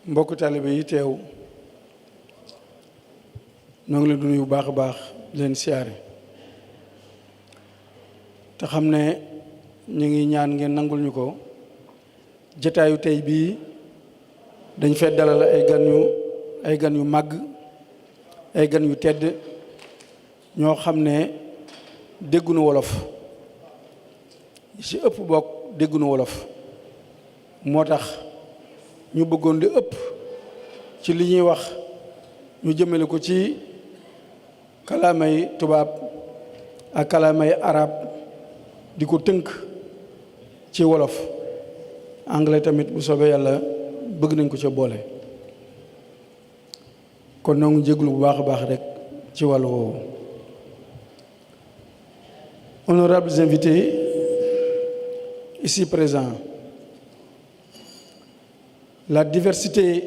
mbokk taalibe yi teew ñoo ngi leen di nuyu bu baax a baax leen siyaare te xam ne ñu ngi ñaan ngeen nangul ñu ko jataayu tey bii dañ fee dalal ay gan yu màgg ay gan yu tedd ñoo xam ne déggunu wolof ci ëpp bokk déggunu wolof moo tax ñu bëggoon li ëpp ci li ñuy wax ñu jëmale ko ci kalaamay tubaab ak kalaamay arab di ko tënk ci wolof anglais tamit bu soobee yàlla bëgg nañ ko ca boole kon noo ngi jéglu bu baax a baax rek ci wàllu woowu. Honorables invités ici présents, la diversité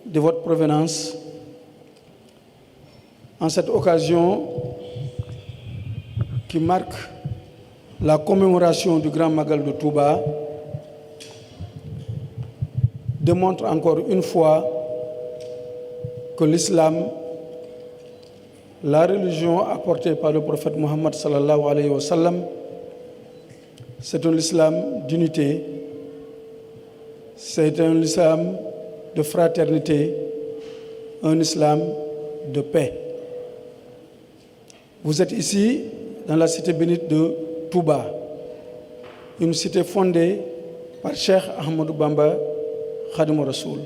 de votre provenance en cette occasion qui marque la commémoration du Grand Magal de Touba démontre encore une fois que l'islam, la religion apportée par le prophète Mohammed sallallahu alayhi wa sallam, c'est un islam d'unité, c'est un islam de fraternité, un islam de paix. Vous êtes ici dans la cité bénite de Touba, une cité fondée par Cheikh Ahmadou Bamba Khadimou Rassoul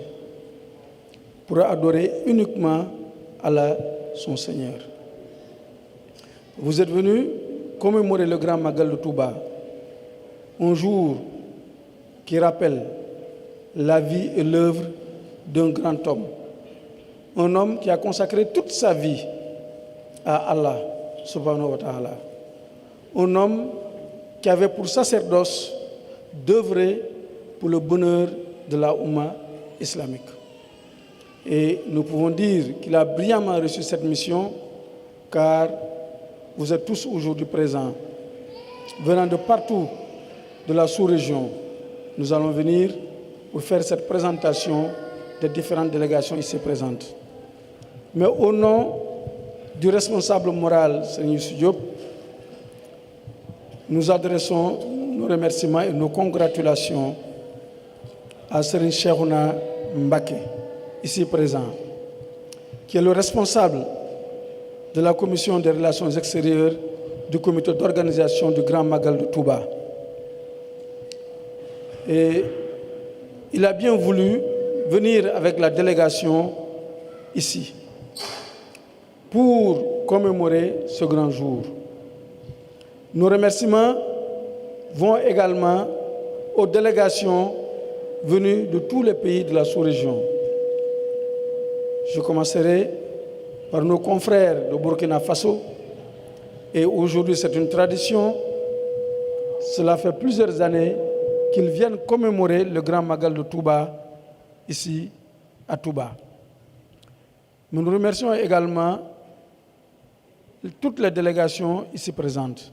pour adorer uniquement Allah son Seigneur. Vous êtes venus commémorer le Grand Magal de Touba, un jour qui rappelle la vie et l'œuvre d'un grand homme, un homme qui a consacré toute sa vie à Allah subhanahu wa ta'ala, un homme qui avait pour sacerdoce d'œuvrer pour le bonheur de la Oumma islamique. Et nous pouvons dire qu'il a brillamment reçu cette mission, car vous êtes tous aujourd'hui présents, venant de partout de la sous-région. Nous allons venir pour faire cette présentation des différentes délégations ici présentes. Mais au nom du responsable moral, Serigne Youssou Diop, nous adressons nos remerciements et nos congratulations à Serigne Cheikhouna Mbacké, ici présent, qui est le responsable de la commission des relations extérieures du comité d'organisation du Grand Magal de Touba. Et il a bien voulu venir avec la délégation ici pour commémorer ce grand jour. Nos remerciements vont également aux délégations venues de tous les pays de la sous-région. Je commencerai par nos confrères de Burkina Faso. Et aujourd'hui, c'est une tradition. Cela fait plusieurs années qu'ils viennent commémorer le Grand Magal de Touba, ici à Touba. Nous remercions également toutes les délégations ici présentes.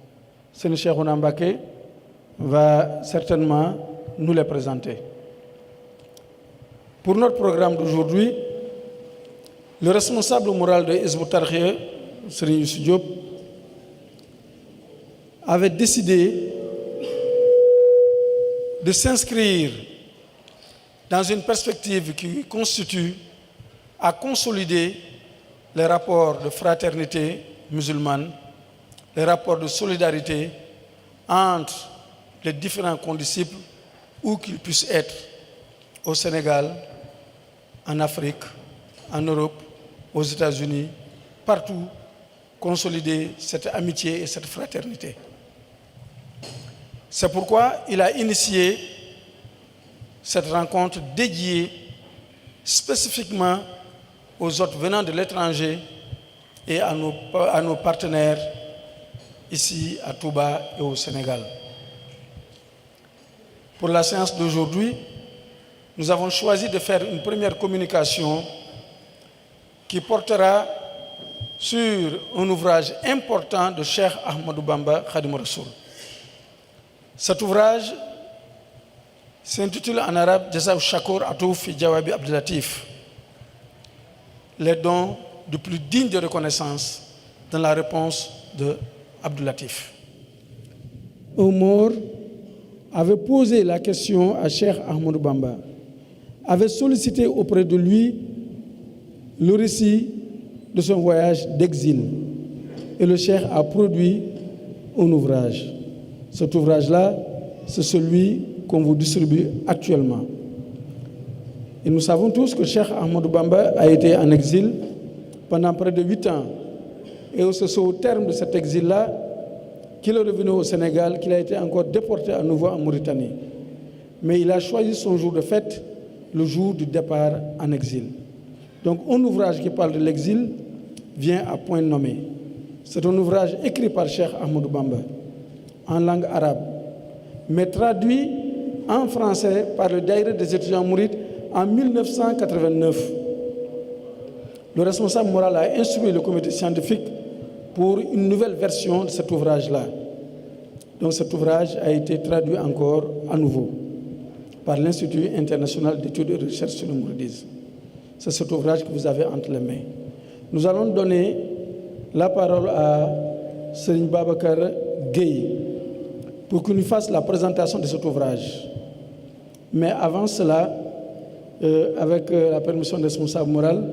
Serigne Cheikhouna Mbacké va certainement nous les présenter. Pour notre programme d'aujourd'hui, le responsable moral de Hizbut Tarqiyyah, Serigne Youssou Diop, avait décidé de s'inscrire dans une perspective qui constitue à consolider les rapports de fraternité musulmane, les rapports de solidarité entre les différents condisciples, où qu'ils puissent être, au Sénégal, en Afrique, en Europe, aux États-Unis, partout, consolider cette amitié et cette fraternité. C'est pourquoi il a initié cette rencontre dédiée spécifiquement aux hôtes venant de l'étranger et à nos partenaires ici à Touba et au Sénégal. Pour la séance d'aujourd'hui, nous avons choisi de faire une première communication qui portera sur un ouvrage important de Cheikh Ahmadou Bamba Khadimou Rassoul. Cet ouvrage, s'intitule en arabe Jazaou Shakour Atouf fi Jawabi Abdelatif, les dons de plus digne de reconnaissance dans la réponse de Abdelatif. Omar avait posé la question à Cheikh Ahmadou Bamba, avait sollicité auprès de lui le récit de son voyage d'exil, et le Cheikh a produit un ouvrage. Cet ouvrage-là, c'est celui qu'on vous distribue actuellement. Et nous savons tous que Cheikh Ahmadou Bamba a été en exil pendant près de 8 ans. Et c'est au terme de cet exil-là qu'il est revenu au Sénégal, qu'il a été encore déporté à nouveau en Mauritanie. Mais il a choisi son jour de fête, le jour du départ en exil. Donc un ouvrage qui parle de l'exil vient à point nommé. C'est un ouvrage écrit par Cheikh Ahmadou Bamba en langue arabe, mais traduit en français par le Daïra des étudiants mourides en 1989. Le responsable moral a instruit le comité scientifique pour une nouvelle version de cet ouvrage-là. Donc cet ouvrage a été traduit encore à nouveau par l'Institut international d'études et de recherche sur le mouridisme. C'est cet ouvrage que vous avez entre les mains. Nous allons donner la parole à Serigne Babacar Gueye pour qu'il nous fasse la présentation de cet ouvrage. Mais avant cela, avec la permission du responsable moral,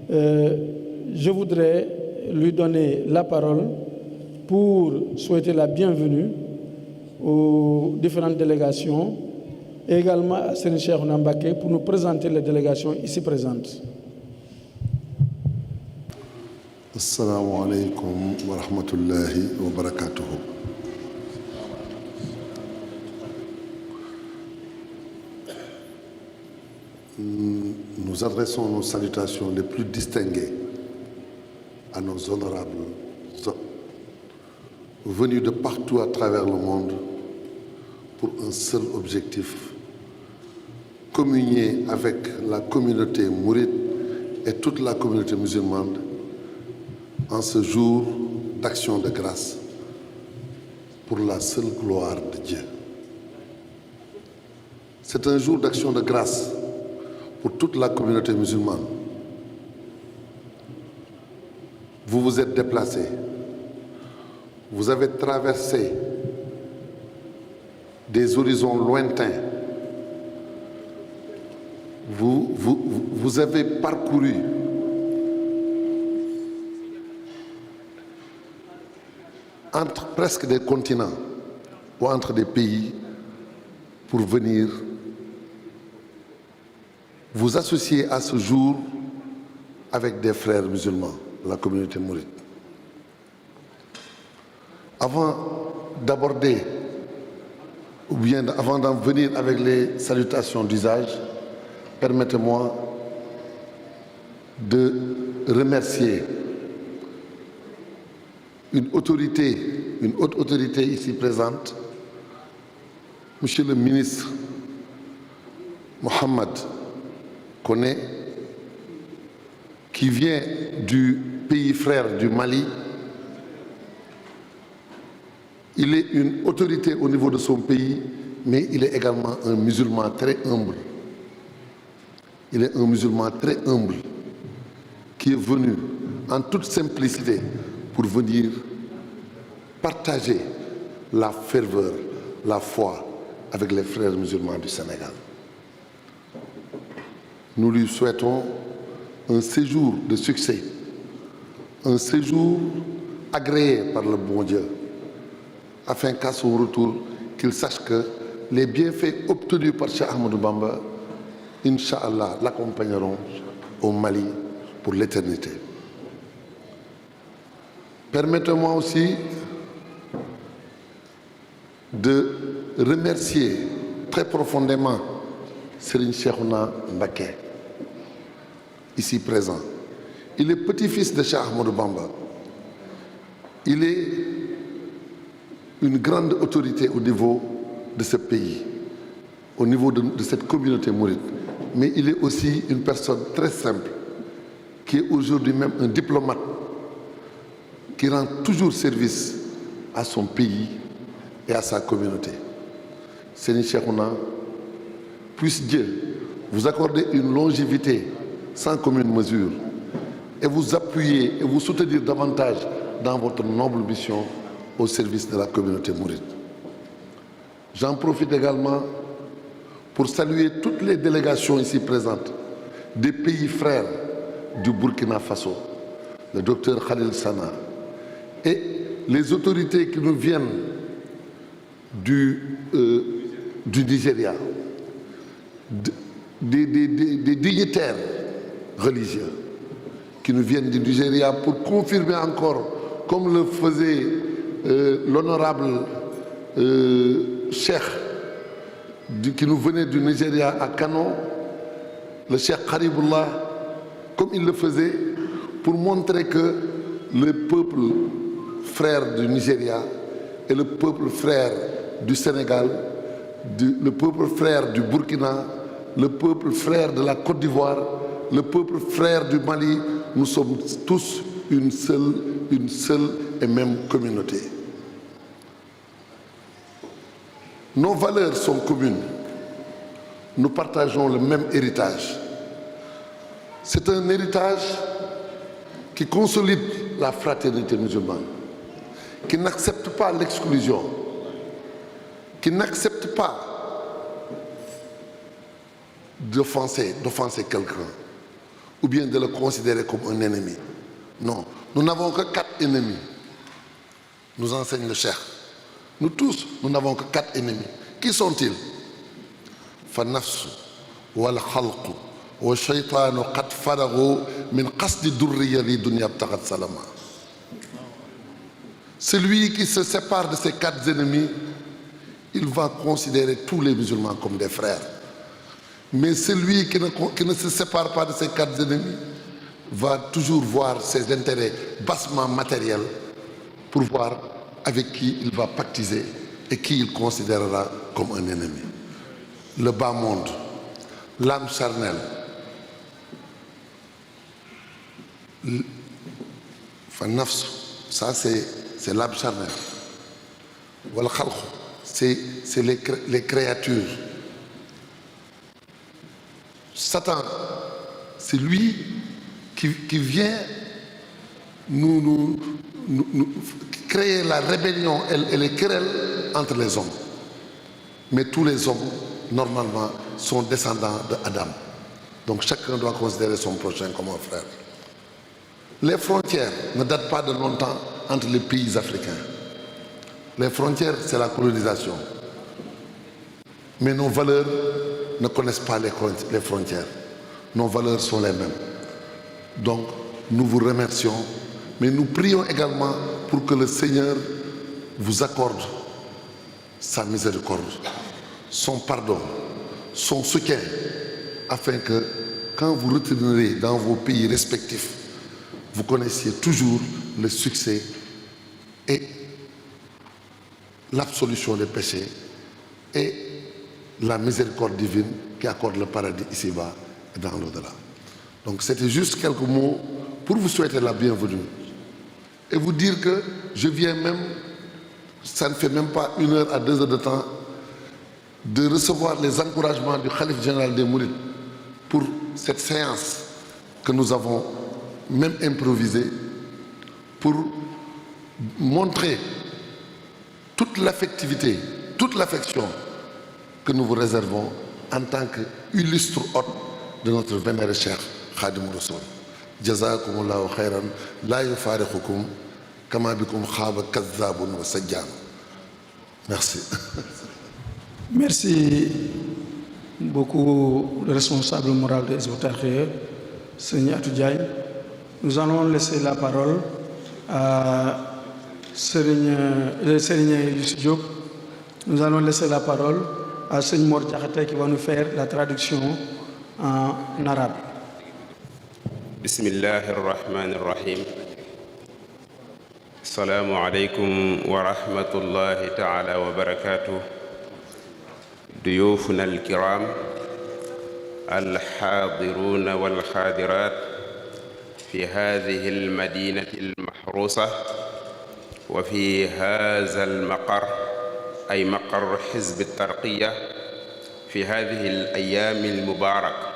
je voudrais lui donner la parole pour souhaiter la bienvenue aux différentes délégations et également à Serigne Cheikhouna Mbacké pour nous présenter les délégations ici présentes. Assalamu alaikum wa rahmatullahi wa barakatuhu. Nous adressons nos salutations les plus distinguées à nos honorables venus de partout à travers le monde pour un seul objectif: communier avec la communauté mouride et toute la communauté musulmane en ce jour d'action de grâce pour la seule gloire de Dieu. C'est un jour d'action de grâce pour toute la communauté musulmane. Vous vous êtes déplacés, vous avez traversé des horizons lointains, vous avez parcouru entre presque des continents ou entre des pays pour venir vous associer à ce jour avec des frères musulmans de la communauté mouride. Avant d'aborder, ou bien avant d'en venir avec les salutations d'usage, permettez-moi de remercier une haute autorité ici présente, Monsieur le ministre Mohamed Koné, qui vient du pays frère du Mali. Il est une autorité au niveau de son pays, mais il est également un musulman très humble. Il est un musulman très humble qui est venu en toute simplicité pour venir partager la ferveur, la foi avec les frères musulmans du Sénégal. Nous lui souhaitons un séjour de succès, un séjour agréé par le bon Dieu, afin qu'à son retour, qu'il sache que les bienfaits obtenus par Cheikh Ahmadou Bamba, Inch'Allah, l'accompagneront au Mali pour l'éternité. Permettez-moi aussi de remercier très profondément Serigne Cheikhouna Mbacké, ici présent. Il est petit-fils de Cheikh Ahmadou Bamba. Il est une grande autorité au niveau de ce pays, au niveau de cette communauté mouride. Mais il est aussi une personne très simple, qui est aujourd'hui même un diplomate, qui rend toujours service à son pays et à sa communauté. Serigne Cheikhouna, puisse Dieu vous accorder une longévité sans commune mesure et vous appuyer et vous soutenir davantage dans votre noble mission au service de la communauté mouride. J'en profite également pour saluer toutes les délégations ici présentes des pays frères du Burkina Faso, le docteur Khalil Sana, et les autorités qui nous viennent du Nigeria, des dignitaires religieux qui nous viennent du Nigeria pour confirmer encore, comme le faisait l'honorable cheikh qui nous venait du Nigeria à Kano, le cheikh Karibullah, comme il le faisait, pour montrer que le peuple frère du Nigeria et le peuple frère du Sénégal, le peuple frère du Burkina, le peuple frère de la Côte d'Ivoire, le peuple frère du Mali, nous sommes tous une seule et même communauté. Nos valeurs sont communes. Nous partageons le même héritage. C'est un héritage qui consolide la fraternité musulmane, qui n'accepte pas l'exclusion, qui n'accepte pas d'offenser quelqu'un ou bien de le considérer comme un ennemi. Non, nous n'avons que 4 ennemis, nous enseigne le cheikh. Nous tous, nous n'avons que 4 ennemis. Qui sont-ils? Fanafsu wal khalqu wa shaytanu qad faragu min qasdi durriya li dunya btaghat salama. Celui qui se sépare de ses 4 ennemis, il va considérer tous les musulmans comme des frères. Mais celui qui ne se sépare pas de ses 4 ennemis va toujours voir ses intérêts bassement matériels pour voir avec qui il va pactiser et qui il considérera comme un ennemi. Le bas monde, l'âme charnelle, ça c'est l'âme charnelle. Wal khalq, c'est les créatures. Satan, c'est lui qui vient nous créer la rébellion et les querelles entre les hommes. Mais tous les hommes, normalement, sont descendants d'Adam. Donc chacun doit considérer son prochain comme un frère. Les frontières ne datent pas de longtemps entre les pays africains. Les frontières, c'est la colonisation. Mais nos valeurs ne connaissent pas les frontières. Nos valeurs sont les mêmes. Donc, nous vous remercions, mais nous prions également pour que le Seigneur vous accorde sa miséricorde, son pardon, son soutien, afin que, quand vous retournerez dans vos pays respectifs, vous connaissiez toujours le succès et l'absolution des péchés et la miséricorde divine qui accorde le paradis ici-bas et dans l'au-delà. Donc c'était juste quelques mots pour vous souhaiter la bienvenue et vous dire que je viens même, ça ne fait même pas 1 heure à 2 heures de temps, de recevoir les encouragements du Khalife général des Mourides pour cette séance que nous avons même improvisée pour montrer toute l'affectivité, toute l'affection que nous vous réservons en tant qu'illustre hôte de notre vénéré cheikh Khadim Rassoul. Jazakumullahu khairan la yufariqukum kama bikum khaba kazzabun wa sajjan. Merci. Merci beaucoup, le responsable moral de Hizbut Tarqiyyah, Seigneur Atou Diagne. Nous allons laisser la parole à Serigne Youssou Diop. Nous allons laisser la parole à Seigneur Mor Diakhaté qui va nous faire la traduction en arabe. Bismillahir Rahmanir Rahim. Assalamu alaikum wa rahmatullahi ta'ala wa barakatuh. ضيوفنا الكرام الحاضرون والحاضرات في هذه المدينة المحروسة وفي هذا المقر أي مقر حزب الترقية في هذه الأيام المباركة،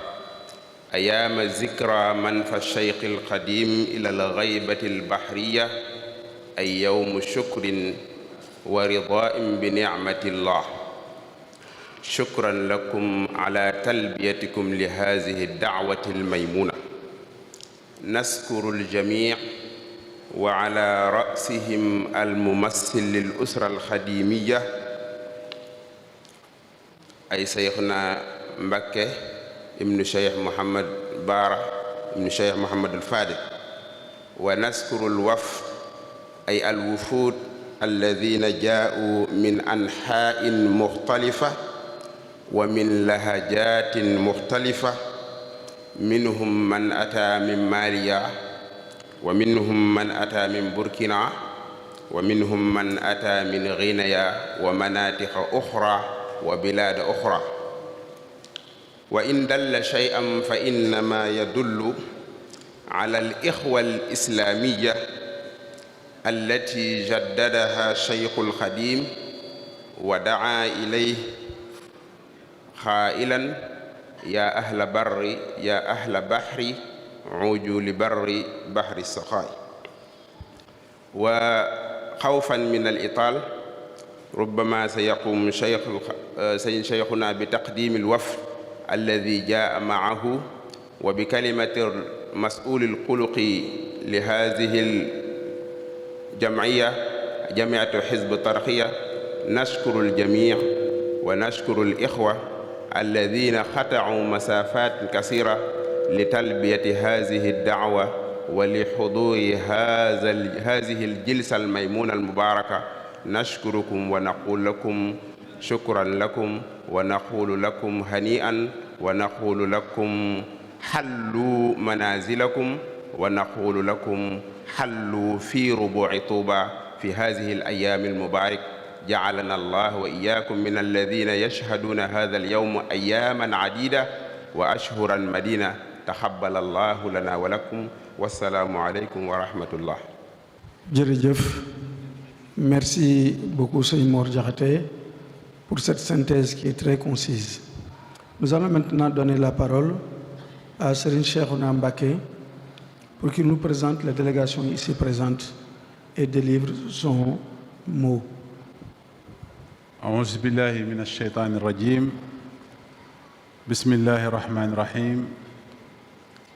أيام ذكرى منفى الشيخ القديم إلى الغيبة البحرية، أي يوم شكر ورضاء بنعمة الله. شكرا لكم على تلبيتكم لهذه الدعوة الميمونة. نذكر الجميع وعلى رأسهم الممثل للأسرة الخديمية أي شيخنا مبكة ابن شيخ محمد بارة ابن شيخ محمد الفاضل. ونذكر الوفد أي الوفود الذين جاءوا من أنحاء مختلفة ومن لهجات مختلفة، منهم من أتى من ماليا، ومنهم من أتى من بوركينا، ومنهم من أتى من غينيا ومناطق أخرى وبلاد أخرى. وإن دل شيئا فإنما يدل على الإخوة الإسلامية التي جددها شيخ الخديم ودعا إليه قائلا: يا أهل بر يا أهل بحر عوجوا لبر بحر السخاء. وخوفا من الإطال ربما سيقوم شيخنا بتقديم الوفد الذي جاء معه وبكلمة المسؤول الخلقي لهذه الجمعية، جمعية حزب الترقية. نشكر الجميع ونشكر الإخوة الذين قطعوا مسافات كثيرة لتلبية هذه الدعوة ولحضور هذه الجلسة الميمونة المباركة. نشكركم ونقول لكم شكرا لكم، ونقول لكم هنيئا، ونقول لكم حلوا منازلكم، ونقول لكم حلوا في ربوع طوبى في هذه الأيام المباركة. جعلنا الله وإياكم من الذين يشهدون هذا اليوم أياما عديدة وأشهرا مدينة. تقبل الله لنا ولكم، والسلام عليكم ورحمة الله. Jërëjëf. Merci beaucoup Seigneur Mor Diakhaté pour cette synthèse qui est très concise. Nous allons maintenant donner la parole à Serigne Cheikhouna Mbacké pour qu'il nous présente la délégation ici présente et délivre son mot. أعوذ بالله من الشيطان الرجيم. بسم الله الرحمن الرحيم،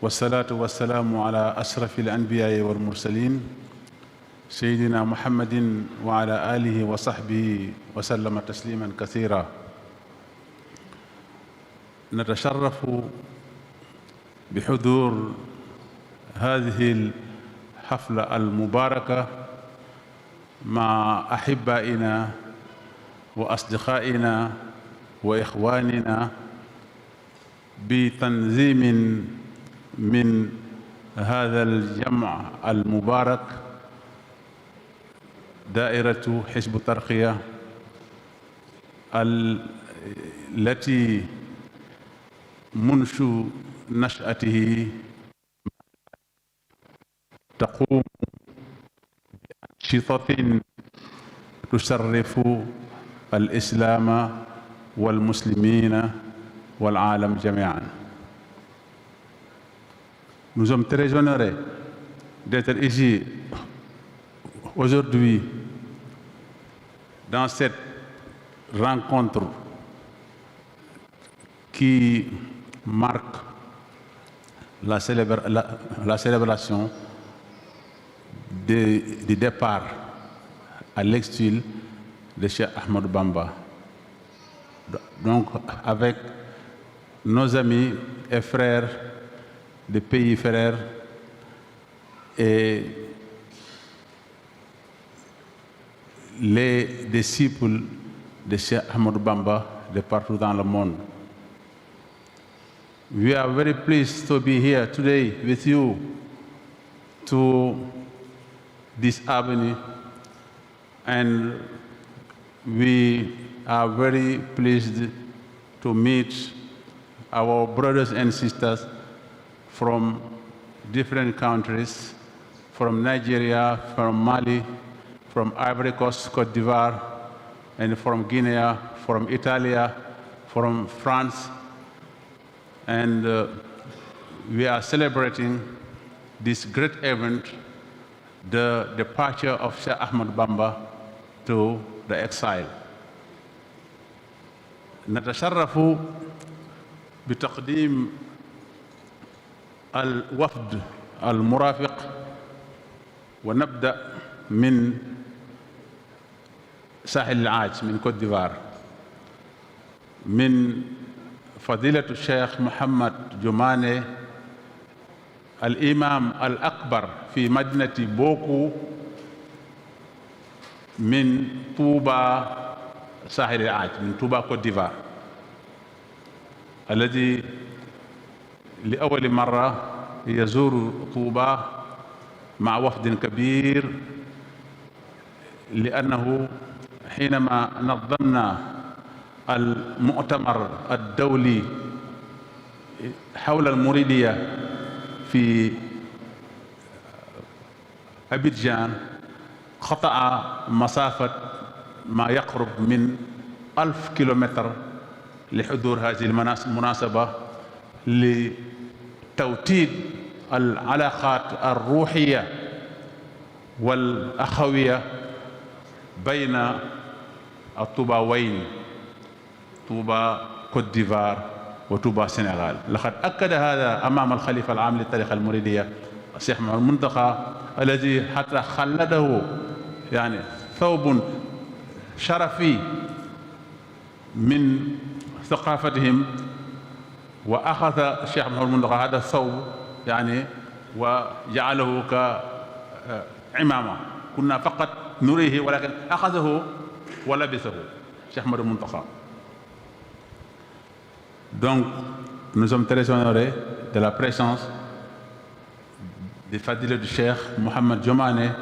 والصلاة والسلام على أشرف الأنبياء والمرسلين سيدنا محمد وعلى آله وصحبه وسلم تسليما كثيرا. نتشرف بحضور هذه الحفلة المباركة مع أحبائنا وأصدقائنا وإخواننا بتنظيم من هذا الجمع المبارك، دائرة حزب الترقية التي منذ نشأته تقوم بأنشطة تشرف الإسلام والمسلمين والعالم جميعا. Nous sommes très honorés d'être ici aujourd'hui dans cette rencontre qui marque la célébration du départ à l'exil de Cheikh Ahmadou Bamba. Donc, avec nos amis et frères des pays frères et les disciples de Cheikh Ahmadou Bamba de partout dans le monde. We are very pleased to be here today with you to this avenue, and we are very pleased to meet our brothers and sisters from different countries, from Nigeria, from Mali, from Ivory Coast, Côte d'Ivoire, and from Guinea, from Italy, from France, and we are celebrating this great event, the departure of Sheikh Ahmad Bamba to the exile. نتشرف بتقديم الوفد المرافق، ونبدأ من ساحل العاج من كوت ديفوار، من فضيلة الشيخ محمد جمانة الإمام الأكبر في مدينة بوكو، من طوبى ساحل العاج، من طوبى كوت ديفوار، الذي لأول مرة يزور طوبى مع وفد كبير، لأنه حينما نظمنا المؤتمر الدولي حول المريدية في أبيجان خطأ مسافة ما يقرب من 1000 كيلومتر لحضور هذه المناسبة لتوطيد العلاقات الروحية والأخوية بين الطوباوين، طوبى كوت ديفوار وطوبى السنغال. لقد أكد هذا أمام الخليفة العام للطريقة المريدية الشيخ محمد المنتقى، الذي حتى خلده يعني ثوب شرفي من ثقافتهم، وأخذ الشيخ محمد المنتقى هذا الثوب يعني وجعله كعمامة، كنا فقط نريه ولكن أخذه ولبسه الشيخ محمد المنتقى. Donc, nous sommes très honorés de la présence du fadil du Cheikh Mohamed Djomane,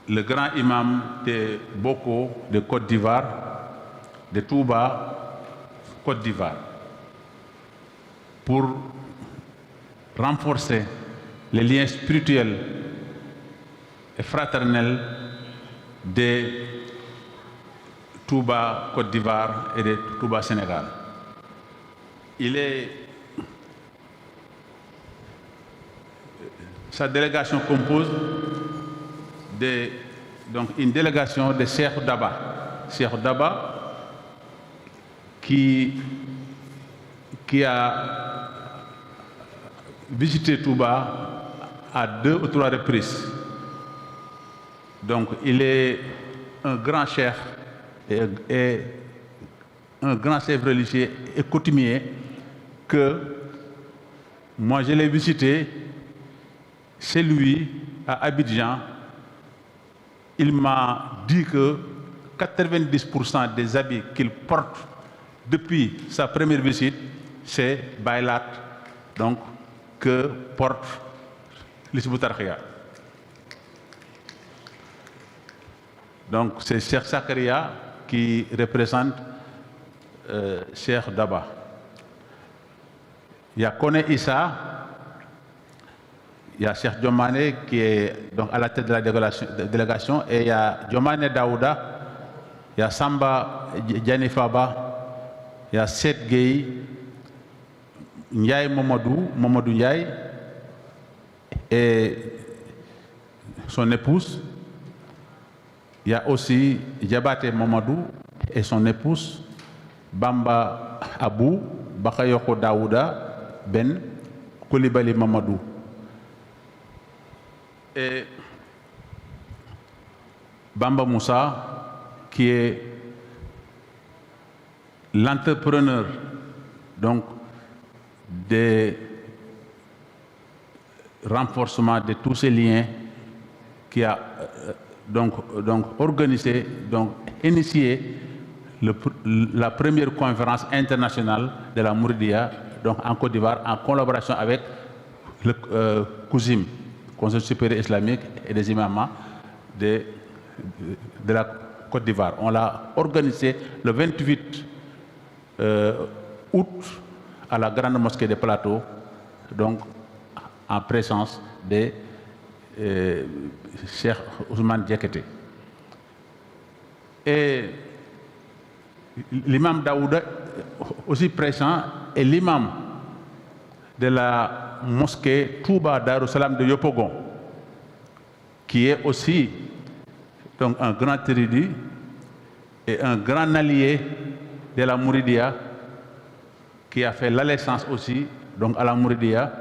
le grand imam de Boko de Côte d'Ivoire, de Touba, Côte d'Ivoire, pour renforcer les liens spirituels et fraternels de Touba, Côte d'Ivoire et de Touba, Sénégal. Sa délégation compose donc une délégation de Cheikh Daba. Cheikh Daba qui a visité Touba à 2 ou 3 reprises. Donc il est un grand chef et un grand chef religieux et coutumier que moi je l'ai visité chez lui à Abidjan. Il m'a dit que 90% des habits qu'il porte depuis sa première visite, c'est Baylat, donc que porte l'Hizbut Tarqiyyah. Donc c'est Cheikh Zakaria qui représente Cheikh Daba. Il y a Kone Issa, il y a Cheikh Djomane qui est donc à la tête de la délégation, et il y a Djomane Daouda, il y a Samba Djanifaba, il y a Seth Gueye, Ndiaye Mamadou Ndiaye et son épouse. Il y a aussi Diabaté Mamadou et son épouse, Bamba Abou, Bakayoko Daouda, Ben, Koulibaly Mamadou. Et Bamba Moussa, qui est l'entrepreneur donc des renforcements de tous ces liens, qui a donc organisé, donc initié la première conférence internationale de la Mouridia, donc en Côte d'Ivoire, en collaboration avec le COUSIM, Conseil supérieur islamique et des imams de la Côte d'Ivoire. On l'a organisé le 28 août à la Grande Mosquée des Plateaux, donc en présence de Cheikh Ousmane Diakité. Et l'imam Daouda aussi présent est l'imam de la mosquée Touba Darou Salam de Yopougon, qui est aussi donc un grand érudit et un grand allié de la Mouridia, qui a fait l'allégeance aussi donc à la Mouridia,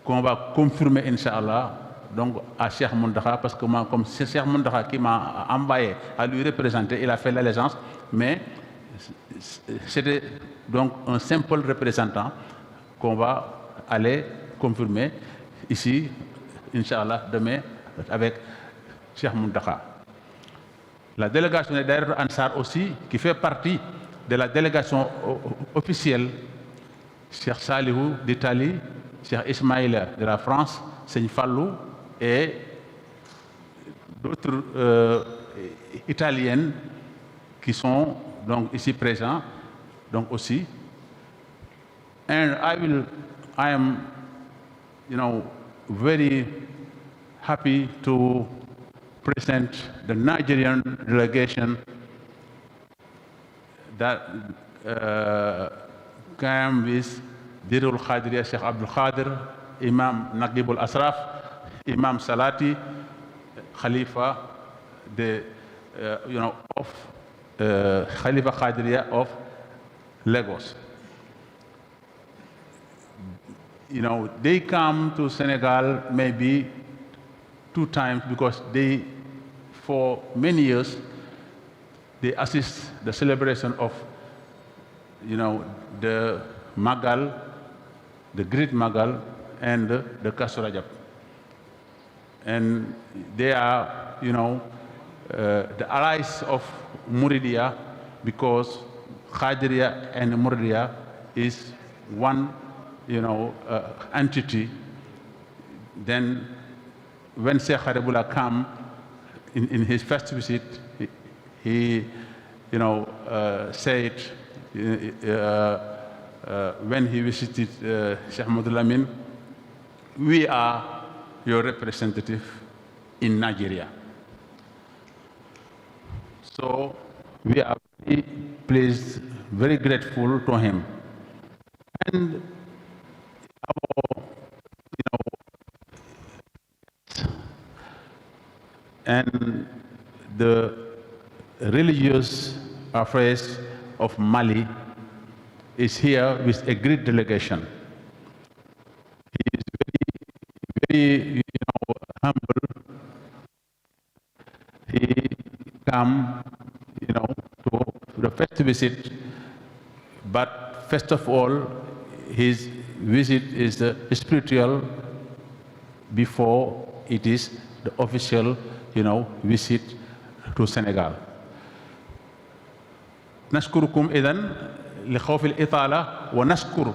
qu'on va confirmer, Inch'Allah, donc à Cheikh Mountakha, parce que moi, comme c'est Cheikh Mountakha qui m'a envoyé à lui représenter, il a fait l'allégeance, mais c'était donc un simple représentant qu'on va aller confirmer ici, Inch'Allah, demain, avec Cheikh Mountakha. La délégation de Daïra Ansar aussi, qui fait partie de la délégation officielle, Cheikh Salihou d'Italie, Cheikh Ismaïl de la France, Seigne Fallou et d'autres italiennes qui sont donc ici présents, donc aussi. And I am, very happy to present the Nigerian delegation that came with Dirul Khadriya Sheikh Abdul Khadir, Imam Naqibul Asraf, Imam Salati, Khalifa, of Khalifa Khadriya of Lagos. They come to Senegal maybe 2 times because for many years, they assist the celebration of, the Magal, the Great Magal, and the Kazu Rajab. And they are, the allies of Mouridia, because Khadriya and Mouridia is one, entity. Then when Sheikh Haribullah came in his first visit, he said, when he visited Sheikh Ahmadul Amin, we are your representative in Nigeria. So we are very pleased, very grateful to him. And and the religious affairs of Mali is here with a great delegation. He is very humble. He come, to the first visit, but first of all, his visit is spiritual before it is the official, visit to Senegal. نشكركم إذن لخوف الإطالة ونشكر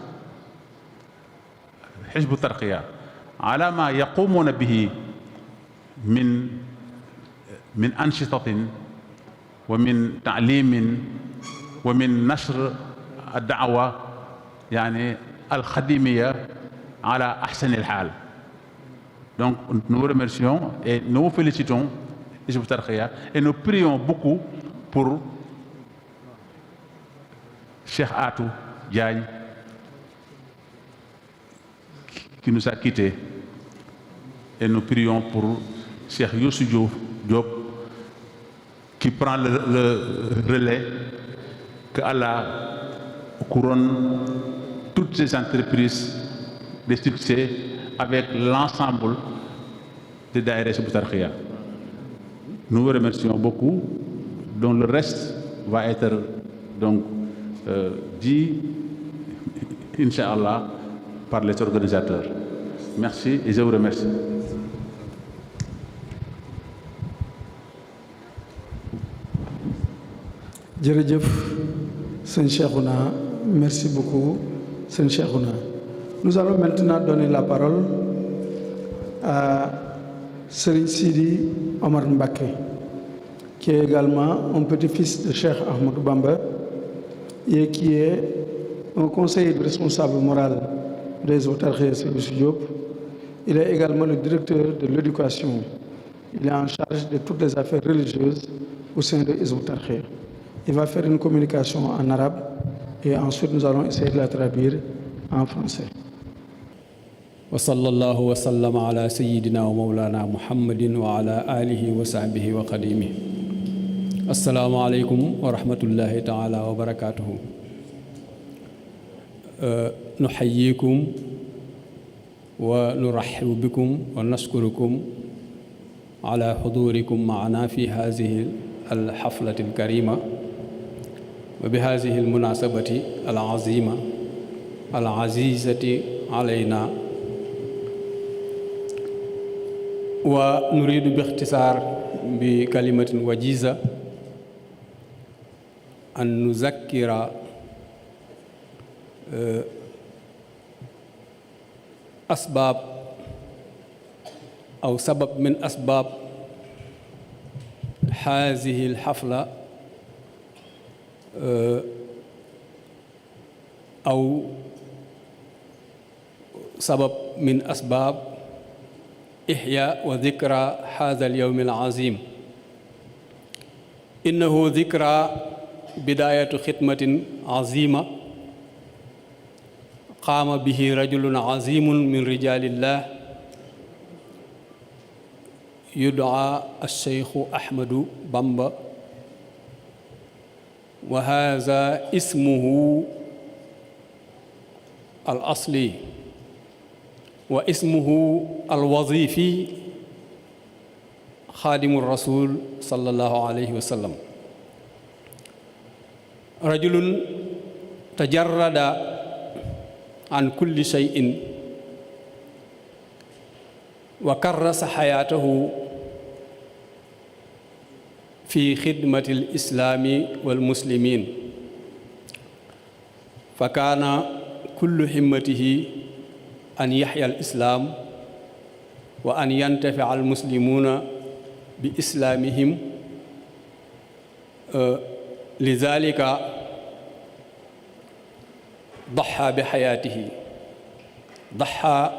حزب الترقية على ما يقومون به من أنشطة ومن تعليم ومن نشر الدعوة الخديمية على أحسن الحال. Donc nous vous remercions et nous vous félicitons, Hizb ut-Tarqiyyah, et nous prions beaucoup pour Cheikh Atou Diagne qui nous a quittés, et nous prions pour Cheikh Youssou Diop qui prend le relais, que Allah couronne toutes ces entreprises de succès avec l'ensemble des Daïra Hizb ut-Tarqiyyah. Nous vous remercions beaucoup, dont le reste va être donc dit, Inch'Allah, par les organisateurs. Merci et je vous remercie. Jërëjëf Sëñ Cheikhouna, merci beaucoup Sëñ Cheikhouna. Nous allons maintenant donner la parole à Serigne Sidi Omar Mbacké, qui est également un petit-fils de Cheikh Ahmadou Bamba et qui est un conseiller responsable moral des Hizb ut-Tarqiyyah Youssou Diop. Il est également le directeur de l'éducation. Il est en charge de toutes les affaires religieuses au sein de Hizb ut-Tarqiyyah. Il va faire une communication en arabe et ensuite nous allons essayer de la traduire en français. wa sallallahu wa sallama ala sayyidina wa mawlana muhammadin wa ala alihi wa sahbihi wa qadimi. Assalaamu aleykum wa rahmatullahi taala wa barakatuhu. Nuxayyikum wa nuraxibu bikum wa naskurukum ala xudurikum maana fi hazihi alxaflati alkarima wa bi hazihi almunasabati alazima alazizati alayna wa nuridu bi ixtisaar bi kalimatin wajiza an nuzakkira asbaab aw sabab min asbaab hazihi alxafla aw sabab min asbaab إحياء وذكرى هذا اليوم العظيم. إنه ذكرى بداية خدمة عظيمة قام به رجل عظيم من رجال الله يدعى الشيخ أحمد بامبا، وهذا اسمه الأصلي واسمه الوظيفي خادم الرسول صلى الله عليه وسلم. رجل تجرد عن كل شيء وكرس حياته في خدمة الإسلام والمسلمين، فكان كل همته أن يحيا الإسلام وأن ينتفع المسلمون بإسلامهم. لذلك ضحى بحياته، ضحى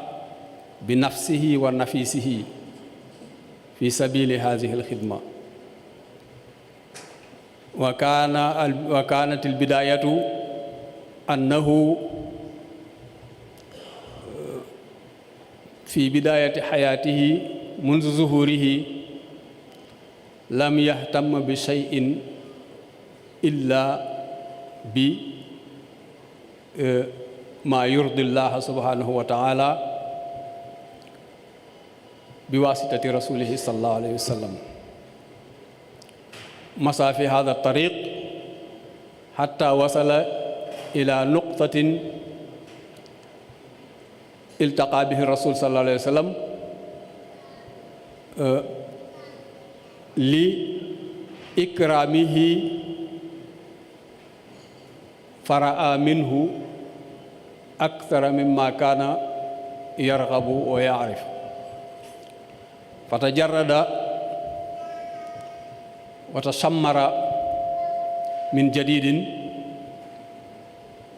بنفسه ونفيسه في سبيل هذه الخدمة. وكانت البداية أنه في بداية حياته منذ ظهوره لم يهتم بشيء إلا بما يرضي الله سبحانه وتعالى بواسطة رسوله صلى الله عليه وسلم. مشى في هذا الطريق حتى وصل إلى نقطة التقى به الرسول صلى الله عليه وسلم لإكرامه، فرأى منه أكثر مما كان يرغب ويعرف، فتجرد وتشمر من جديد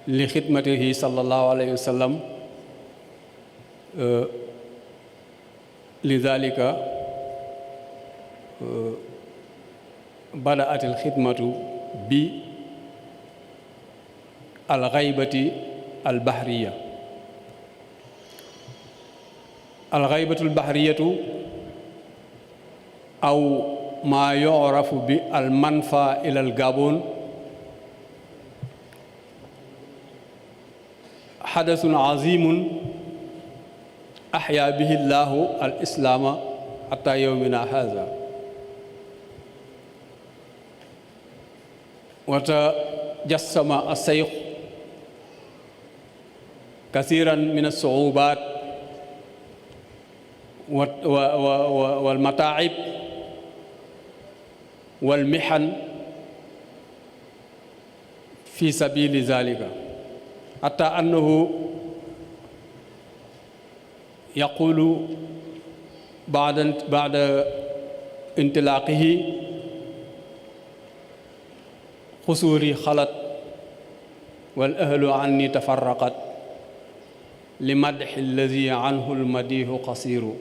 لخدمته صلى الله عليه وسلم. لذلك بدأت الخدمة بالغيبة البحرية. الغيبة البحرية أو ما يعرف بالمنفى إلى الغابون حدث عظيم أحيا به الله الإسلام حتى يومنا هذا. وتجسم الشيخ كثيرا من الصعوبات والمتاعب والمحن في سبيل ذلك، حتى أنه يقول بعد انطلاقه: قصوري خلت والأهل عني تفرقت لمدح الذي عنه المديح قصير.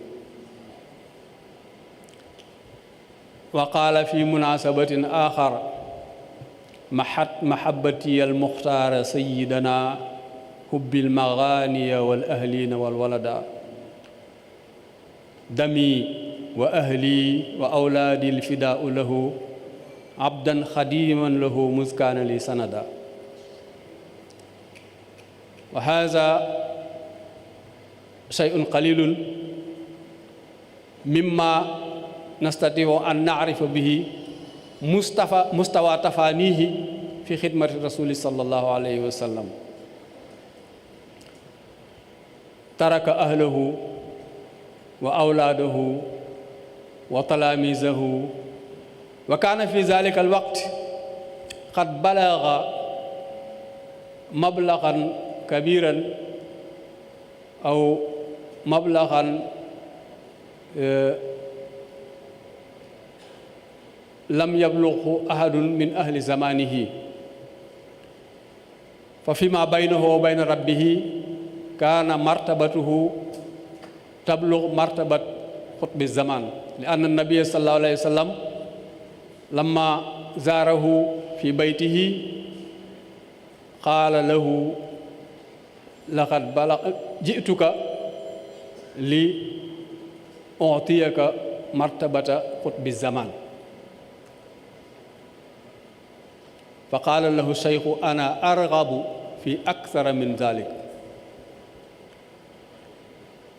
وقال في مناسبة آخر: محبتي المختار سيدنا حب المغاني والأهلين والولدا دمي وأهلي وأولادي الفداء له عبدا خديما له مذ كان لي سندا. وهذا شيء قليل مما نستطيع أن نعرف به مستوى تفانيه في خدمة الرسول صلى الله عليه وسلم. ترك أهله وأولاده وتلاميذه، وكان في ذلك الوقت قد بلغ مبلغا كبيرا أو مبلغا لم يبلغه أحد من أهل زمانه، ففيما بينه وبين ربه كان مرتبته تبلغ مرتبة قطب الزمان، لأن النبي صلى الله عليه وسلم لما زاره في بيته قال له لقد جئتك لأعطيك مرتبة قطب الزمان. فقال له الشيخ أنا أرغب في أكثر من ذلك،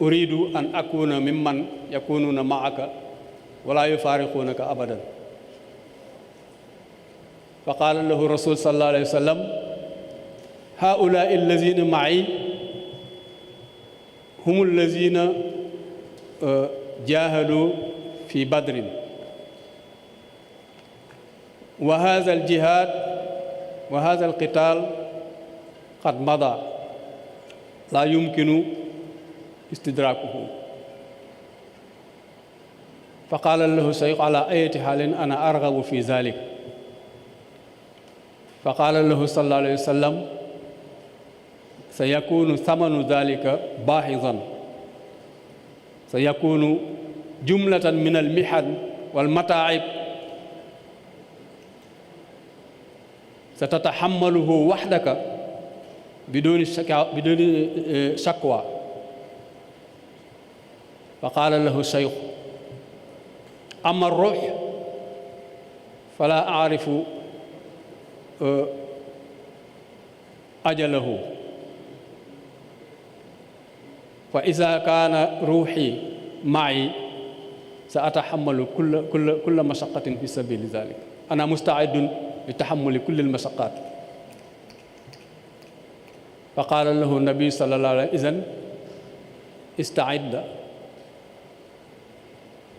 أريد أن أكون ممن يكونون معك ولا يفارقونك أبدا. فقال له الرسول صلى الله عليه وسلم هؤلاء الذين معي هم الذين جاهدوا في بدر، وهذا الجهاد وهذا القتال قد مضى لا يمكن استدراكه. فقال له الشيخ على أي حال أنا أرغب في ذلك. فقال له صلى الله عليه وسلم سيكون ثمن ذلك باهظا، سيكون جملة من المحن والمتاعب ستتحمله وحدك بدون شكوى. فقال له الشيخ أما الروح فلا أعرف أجله، فإذا كان روحي معي سأتحمل كل مشقة في سبيل ذلك، أنا مستعد لتحمل كل المشقات. فقال له النبي صلى الله عليه وسلم إذن استعد.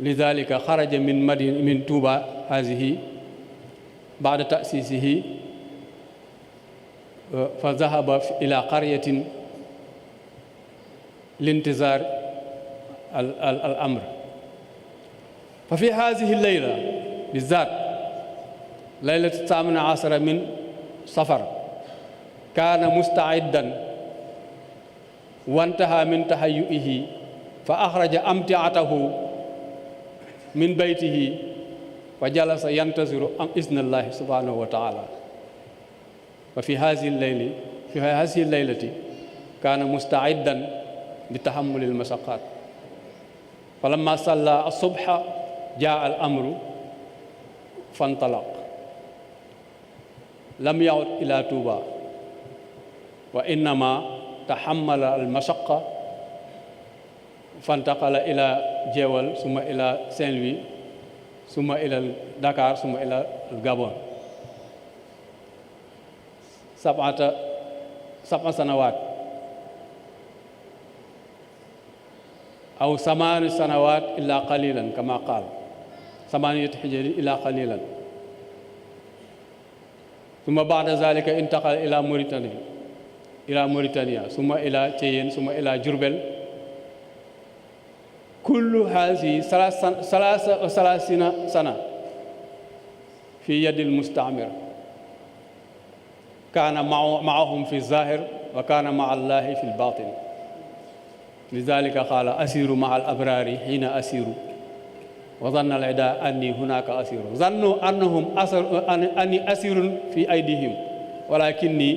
لذلك خرج من توبة هذه بعد تأسيسه، فذهب إلى قرية لانتظار الأمر. ففي هذه الليلة بالذات ليلة 18 من صفر كان مستعدا وانتهى من تهيئه، فأخرج أمتعته من بيته وجلس ينتظر إذن الله سبحانه وتعالى. وفي هذه الليلة كان مستعدا لتحمل المشقات. فلما صلى الصبح جاء الأمر فانطلق، لم يعد إلى توبة، وإنما تحمل المشقة فانتقل إلى جيول ثم إلى سان لوي ثم إلى دكار ثم إلى الغابون. 7 سنوات أو 8 سنوات إلا قليلا كما قال، 8 حجر إلا قليلا. ثم بعد ذلك انتقل إلى موريتانيا ثم إلى تشين ثم إلى جربل. كل هذه 33 سنة في يد المستعمر، كان معهم في الظاهر وكان مع الله في الباطن. لذلك قال أسير مع الأبرار حين أسير wa zanna al ida anni hunaka asiru zannu annahum anni asirun fi aydihim walakinni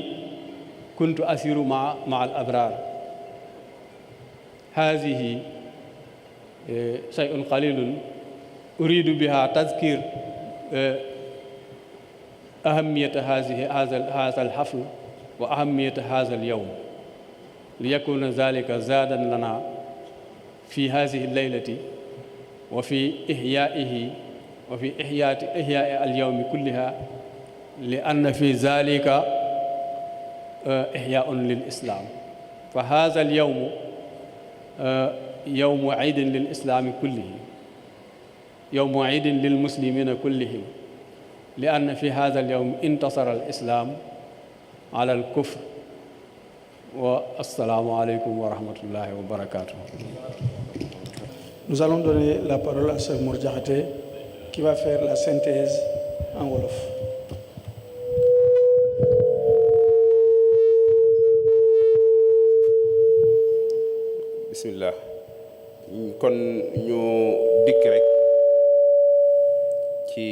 kuntu asiru ma al abrar hazihi shay'un qalilun uridu biha tazkir ahamiyata hadha al hafl wa ahamiyata hadha al yawm liyakuna dhalika zadan lana fi hadhihi al laylati wa fi ihyaihi wa fi ihya'i al yawmi kulliha li anna fi dhalika ihya'un lil islam fa hadha al yawm yawmu 'idin lil islam kullihi yawmu 'idin lil muslimina kullihim li anna fi hadha al yawm intasara al islam ala al kufr wa assalamu alaykum wa rahmatullahi wa barakatuh. Nous allons donner la parole à Cheikh Mor Diakhaté qui va faire la synthèse en wolof. Bismillah, kon ñu dikk rek ci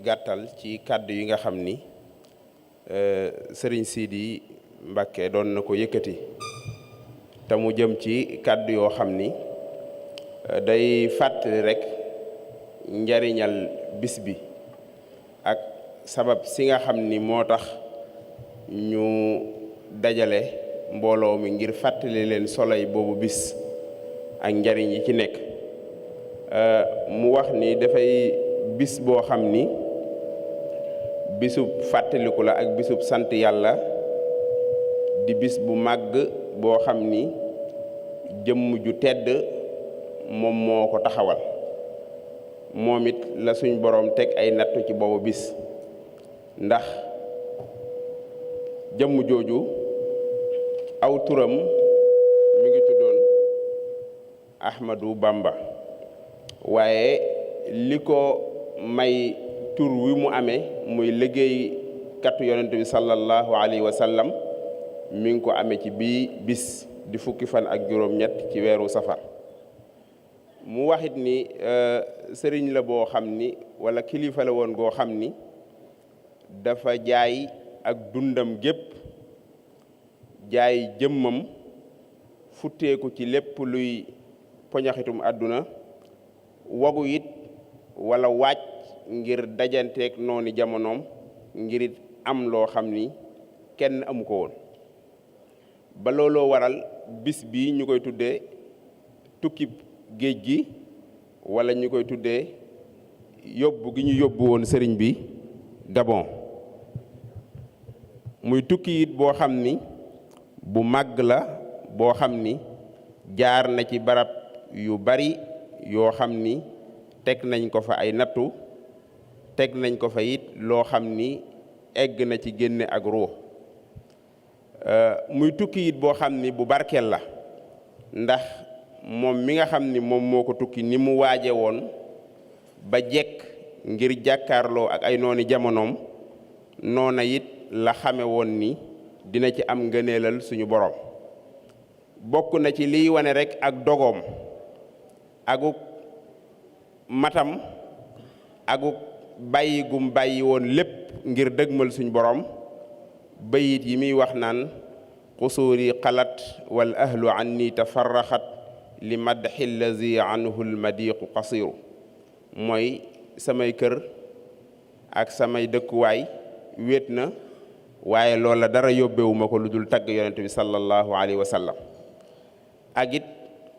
gàttal ci kàddu yi nga xam ni Sëriñ Sidi Mbàkke doon na ko yëkkati te mu jëm ci kàddu yoo xam ni day fàttali rek njariñal bis bi ak sabab si nga xam ni moo tax ñu dajale mbooloo mi ngir fàttali leen soloy boobu bis ak njariñ yi ci nekk mu wax ni dafay bis boo xam ni bisub fàttaliku la ak bisub sant yàlla di bis bu màgg boo xam ni jëmm ju tedd moom moo ko taxawal moom it la suñ boroom teg ay nattu ci boobu bis ndax jëmm jooju aw turam mi ngi tuddoon Ahmadou Bamba waaye li ko may tur wi mu amee muy liggéey katu yonent bi sallallahu alayhi wa sallam mi ngi ko amee ci bii bis di fukki fan ak juróom-ñett ci weeru safar mu waxit ni sëriñ la boo xam ni wala kilifa la woon goo xam ni dafa jaay ak dundam gépp jaay jëmmam futteeku ci lépp luy poñaxitum àdduna wagu it wala wàcc ngir dajanteeg noonu jamonoom ngir it am loo xam ni kenn amu ko woon ba looloo waral bis bi ñu koy tuddee tukki géej gi wala ñu koy tuddee yóbbu gi ñu yóbbu woon sëriñ bi Gabon muy tukki it boo xam ni bu màgg la boo xam ni jaar na ci barab yu bari yoo xam ni teg nañ ko fa ay nattu teg nañ ko fa it loo xam ni egg na ci génne ak ruux muy tukki it boo xam ni bu barkeel la ndax moom mi nga xam ni moom moo ko tukki ni mu waaje woon ba jekk ngir jàkkaarloo ak ay nooni jamonoom noona it la xame woon ni dina ci am ngëneelal suñu borom bokk na ci liy wane rek ak dogoom akuk matam akuk bàyyi gum bàyyi woon lépp ngir dëgmal suñu borom bayit yi muy wax naan qusuuri xalat wal ahlu anni tafarraxat li madxi allazi anhu lmadiqu qasiru mooy samay kër ak samay dëkkuwaay wéet na waaye loola dara yóbbewuma ko lu dul tagg yonente bi sallallahu alayhi wa sallam ak it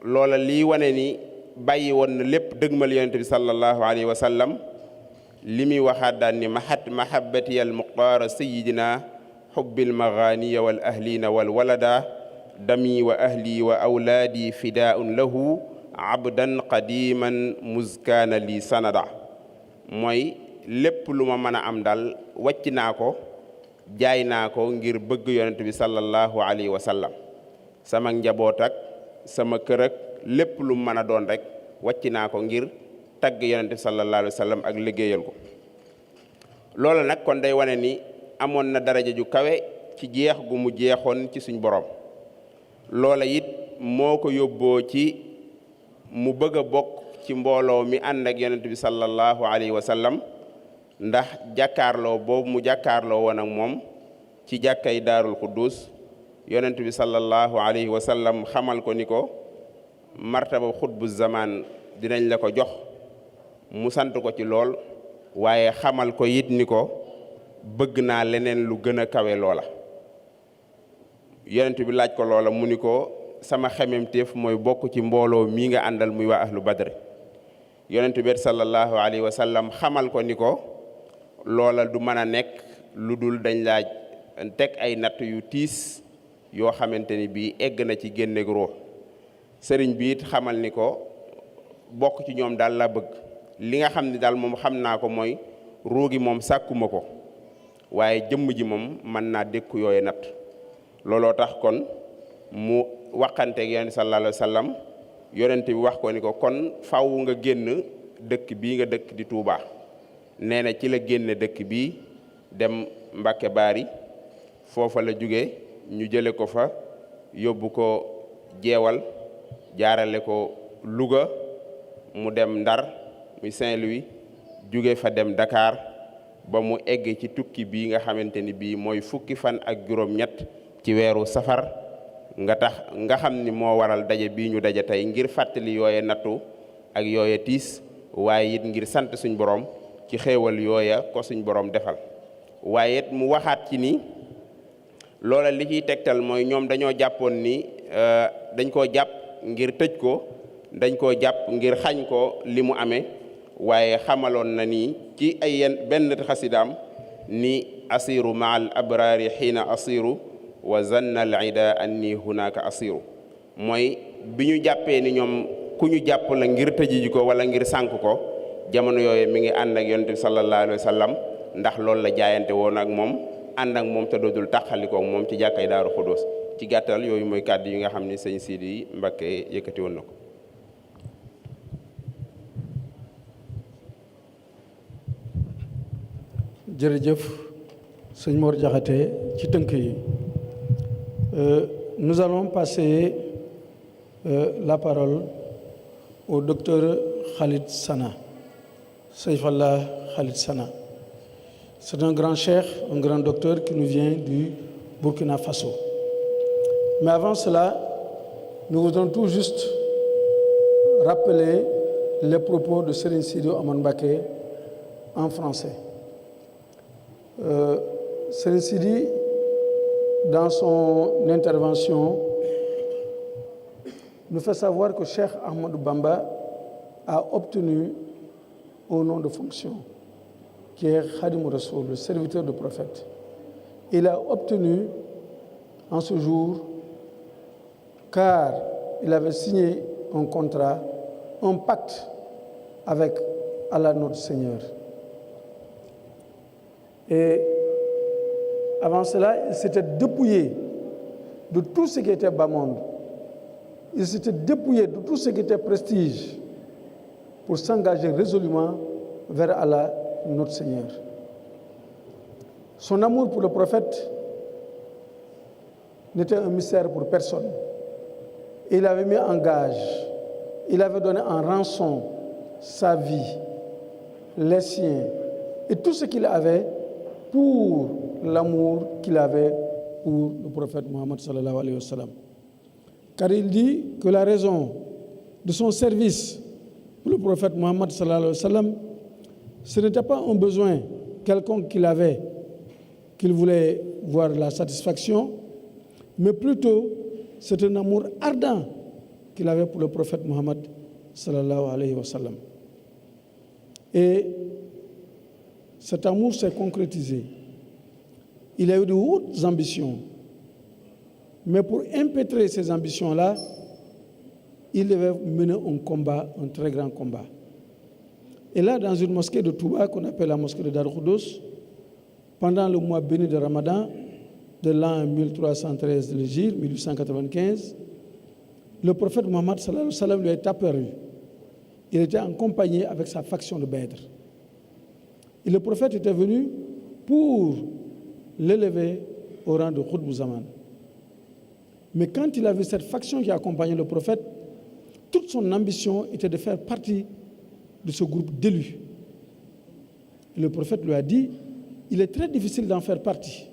loola lii wane ni bàyyi woon na lépp dëgmal yonente bi sallallahu alayhi wa sallam li muy waxaat daan ni mahabbati al muxtaara sayidina xubbil maganiya wal ahlina wal walada dami wa ahli wa awlaadi fidaun lahu abdan qadiman muskaana li sanada mooy lépp lu ma mën a am daal wàcc naa ko jaay naa ko ngir bëgg yonent bi sallallahu alayhi wa sallam sama njaboot ak sama kër ak lépp lu mën a doon rek wàcc naa ko ngir tagg yonent bi sallallahu alayhi wa sallam ak liggéeyal ko loola nag kon day wane ni amoon na daraja ju kawe ci jeex gu mu jeexoon ci suñ borom loola it moo ko yóbboo ci mu bëgg a bokk ci mbooloo mi ànd ak yonent bi sallallahu alayhi wa sallam ndax jàkkaarloo boobu mu jàkkaarloo woon ak moom ci jàkkay daarul Xuddus yonent bi sallallahu alayhi wa sallam xamal ko ni ko martaba xutbu zaman dinañ la ko jox mu sant ko ci lool waaye xamal ko it ni ko bëgg naa leneen lu gën a kawe loola yonent bi laaj ko loola mu ni ko sama xememteef mooy bokk ci mbooloo mii nga àndal muy waa ahlu badr yonent bi sallallahu alayhi wa sallam xamal ko ni ko loola du mën a nekk lu dul dañ laaj teg ay natt yu tiis yoo xamante ni bii egg na ci génneeg ruux sëriñ bi it xamal ni ko bokk ci ñoom daal la bëgg li nga xam ni daal moom xam naa ko mooy ruugi moom sàkkuma ko waaye jëmm ji moom mën naa dékku yooyu natt looloo tax kon mu waxanteeg yonent sallallahu alayhi wa sallam yonent bi wax ko ni ko kon faw nga génn dëkk bii nga dëkk di Touba nee na ci la génne dëkk bii dem Mbàkke Baari foofa la jóge ñu jële ko fa yóbbu ko jeewal jaarale ko Louga mu dem Ndar muy Saint-Louis jóge fa dem Dakar ba mu egg ci tukki bii nga xamante ni bii mooy fukki fan ak juróom-ñett ci weeru safar nga xam ni moo waral daje bii ñu daje tey ngir fàttali yooye nattu ak yooye tiis waaye it ngir sant suñ borom ci xéewal yooya ko suñ borom defal waaye it mu waxaat ci ni loola li ciy tegtal mooy ñoom dañoo jàppoon ni dañ koo jàpp ngir tëj ko dañ koo jàpp ngir xañ ko li mu amee waaye xamaloon na ni ci ay benn xasidaam ni asiru ma al abrari xiina asiru wa zanna al ida anni hunaka asiru mooy bi ñu jàppee ni ñoom ku ñu jàpp la ngir tëji ko wala ngir sànk ko jamono yooyu mi ngi ànd ak yonent bi sallallahu alayhi wa sallam ndax loolu la jaayante woon ak moom ànd ak moom te dootul taxalikoo moom ci jàkkay Daaru Xudoos ci gàttal yooyu mooy kàddu yi nga xam ni sëñ Sidi Mbacké yëkkati woon na ko. jërëjëf sëñ Mor Diakhaté ci tënk yi nous allons passer la parole au docteur Khalid Sana, Saïfallah Khalid Sana. C'est un grand cheikh, un grand docteur qui nous vient du Burkina Faso. Mais avant cela, nous voudrons tout juste rappeler les propos de Serigne Sidi Omar Mbacké en français. Serigne Sidi, dans son intervention, nous fait savoir que Cheikh Ahmadou Bamba a obtenu au nom de fonction, qui est Khadim Rassoul, le serviteur du prophète. Il a obtenu en ce jour car il avait signé un contrat, un pacte avec Allah notre Seigneur. Et avant cela, il s'était dépouillé de tout ce qui était bas monde. Il s'était dépouillé de tout ce qui était prestige pour s'engager résolument vers Allah, notre Seigneur. Son amour pour le prophète n'était un mystère pour personne. Il avait mis en gage, il avait donné en rançon sa vie, les siens et tout ce qu'il avait pour l'amour qu'il avait pour le prophète Mohammed sallallahu alayhi wa sallam. Car il dit que la raison de son service pour le prophète Mohammed sallallahu alayhi wa sallam, ce n'était pas un besoin quelconque qu'il avait, qu'il voulait voir la satisfaction, mais plutôt c'est un amour ardent qu'il avait pour le prophète Mohammed sallallahu alayhi wa sallam. Et cet amour s'est concrétisé. Il a eu de hautes ambitions. Mais pour impétrer ces ambitions-là, il devait mener un combat, un très grand combat. Et là, dans une mosquée de Touba, qu'on appelle la mosquée de Darou Khoudoss, pendant le mois béni de Ramadan, de l'an 1313 de l'Hégire, 1895, le prophète Mohammed sallallahu alayhi wa sallam lui est apparu. Il était en compagnie avec sa faction de Badr. Et le prophète était venu pour l'élever au rang de Khutb Zaman. Mais quand il a vu cette faction qui accompagnait le prophète, toute son ambition était de faire partie de ce groupe d'élus. Et le prophète lui a dit, il est très difficile d'en faire partie,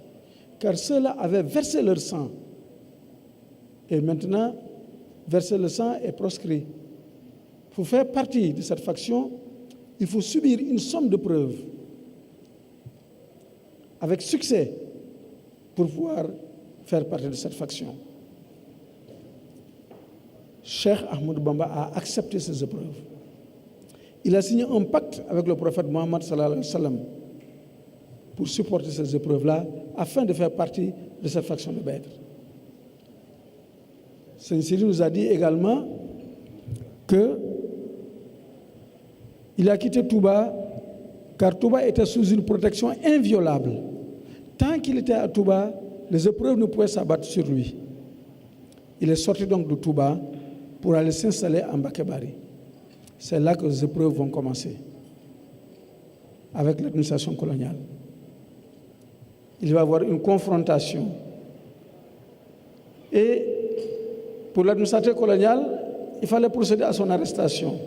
car ceux-là avaient versé leur sang. Et maintenant, verser le sang est proscrit. Pour faire partie de cette faction, il faut subir une somme de preuves avec succès pour pouvoir faire partie de cette faction. Cheikh Ahmadou Bamba a accepté ces épreuves. Il a signé un pacte avec le prophète Mohammed sallallahu alayhi wa sallam pour supporter ces épreuves-là afin de faire partie de cette faction de Badr. Seigneur Sidi nous a dit également qu'il a quitté Touba car Touba était sous une protection inviolable. Tant qu'il était à Touba, les épreuves ne pouvaient s'abattre sur lui. Il est sorti donc de Touba pour aller s'installer à Mbacké Bari. C'est là que les épreuves vont commencer, avec l'administration coloniale. Il va y avoir une confrontation. Et pour l'administration coloniale, il fallait procéder à son arrestation.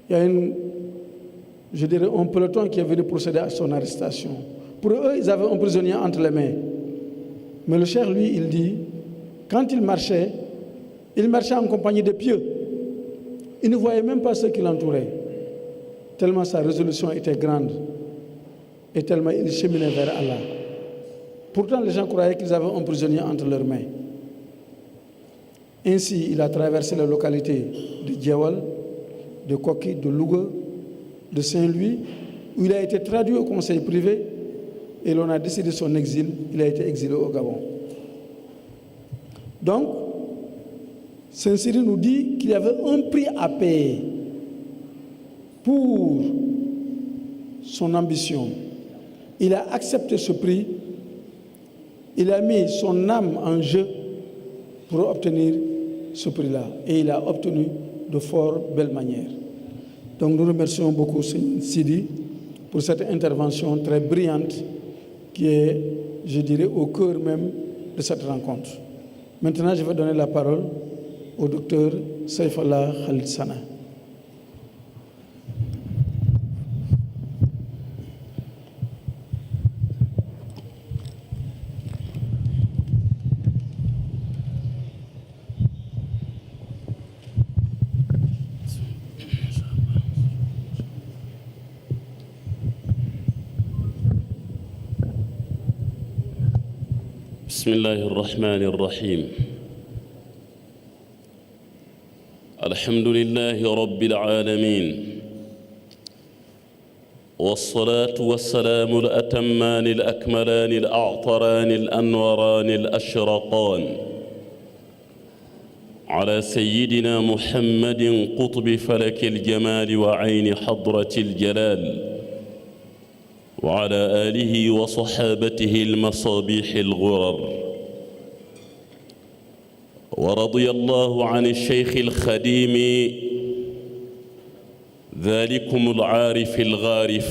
Il y a un peloton qui est venu procéder à son arrestation. Pour eux, ils avaient un prisonnier entre les mains. Mais le cheikh, lui, il dit, quand il marchait en compagnie de pieux. Il ne voyait même pas ceux qui l'entouraient, tellement sa résolution était grande et tellement il cheminait vers Allah. Pourtant, les gens croyaient qu'ils avaient un prisonnier entre leurs mains. Ainsi, il a traversé les localités de Djewal, de Koki, de Louga, de Saint-Louis, où il a été traduit au conseil privé et l'on a décidé son exil. Il a été exilé au Gabon. Donc, Saint-Cyr nous dit qu'il y avait un prix à payer pour son ambition. Il a accepté ce prix. Il a mis son âme en jeu pour obtenir ce prix-là. Et il a obtenu de fort belles manières. Donc nous remercions beaucoup Seigneur Sidi pour cette intervention très brillante qui est, je dirais, au cœur même de cette rencontre. Maintenant, je vais donner la parole au docteur Saïfallah Khalid Sana. بسم الله الرحمن الرحيم الحمد لله رب العالمين والصلاة والسلام الأتمان الأكملان الأعطران الأنوران الأشرقان على سيدنا محمد قطب فلك الجمال وعين حضرة الجلال وعلى آله وصحابته المصابيح الغرر ورضي الله عن الشيخ الخديم ذلكم العارف الغارف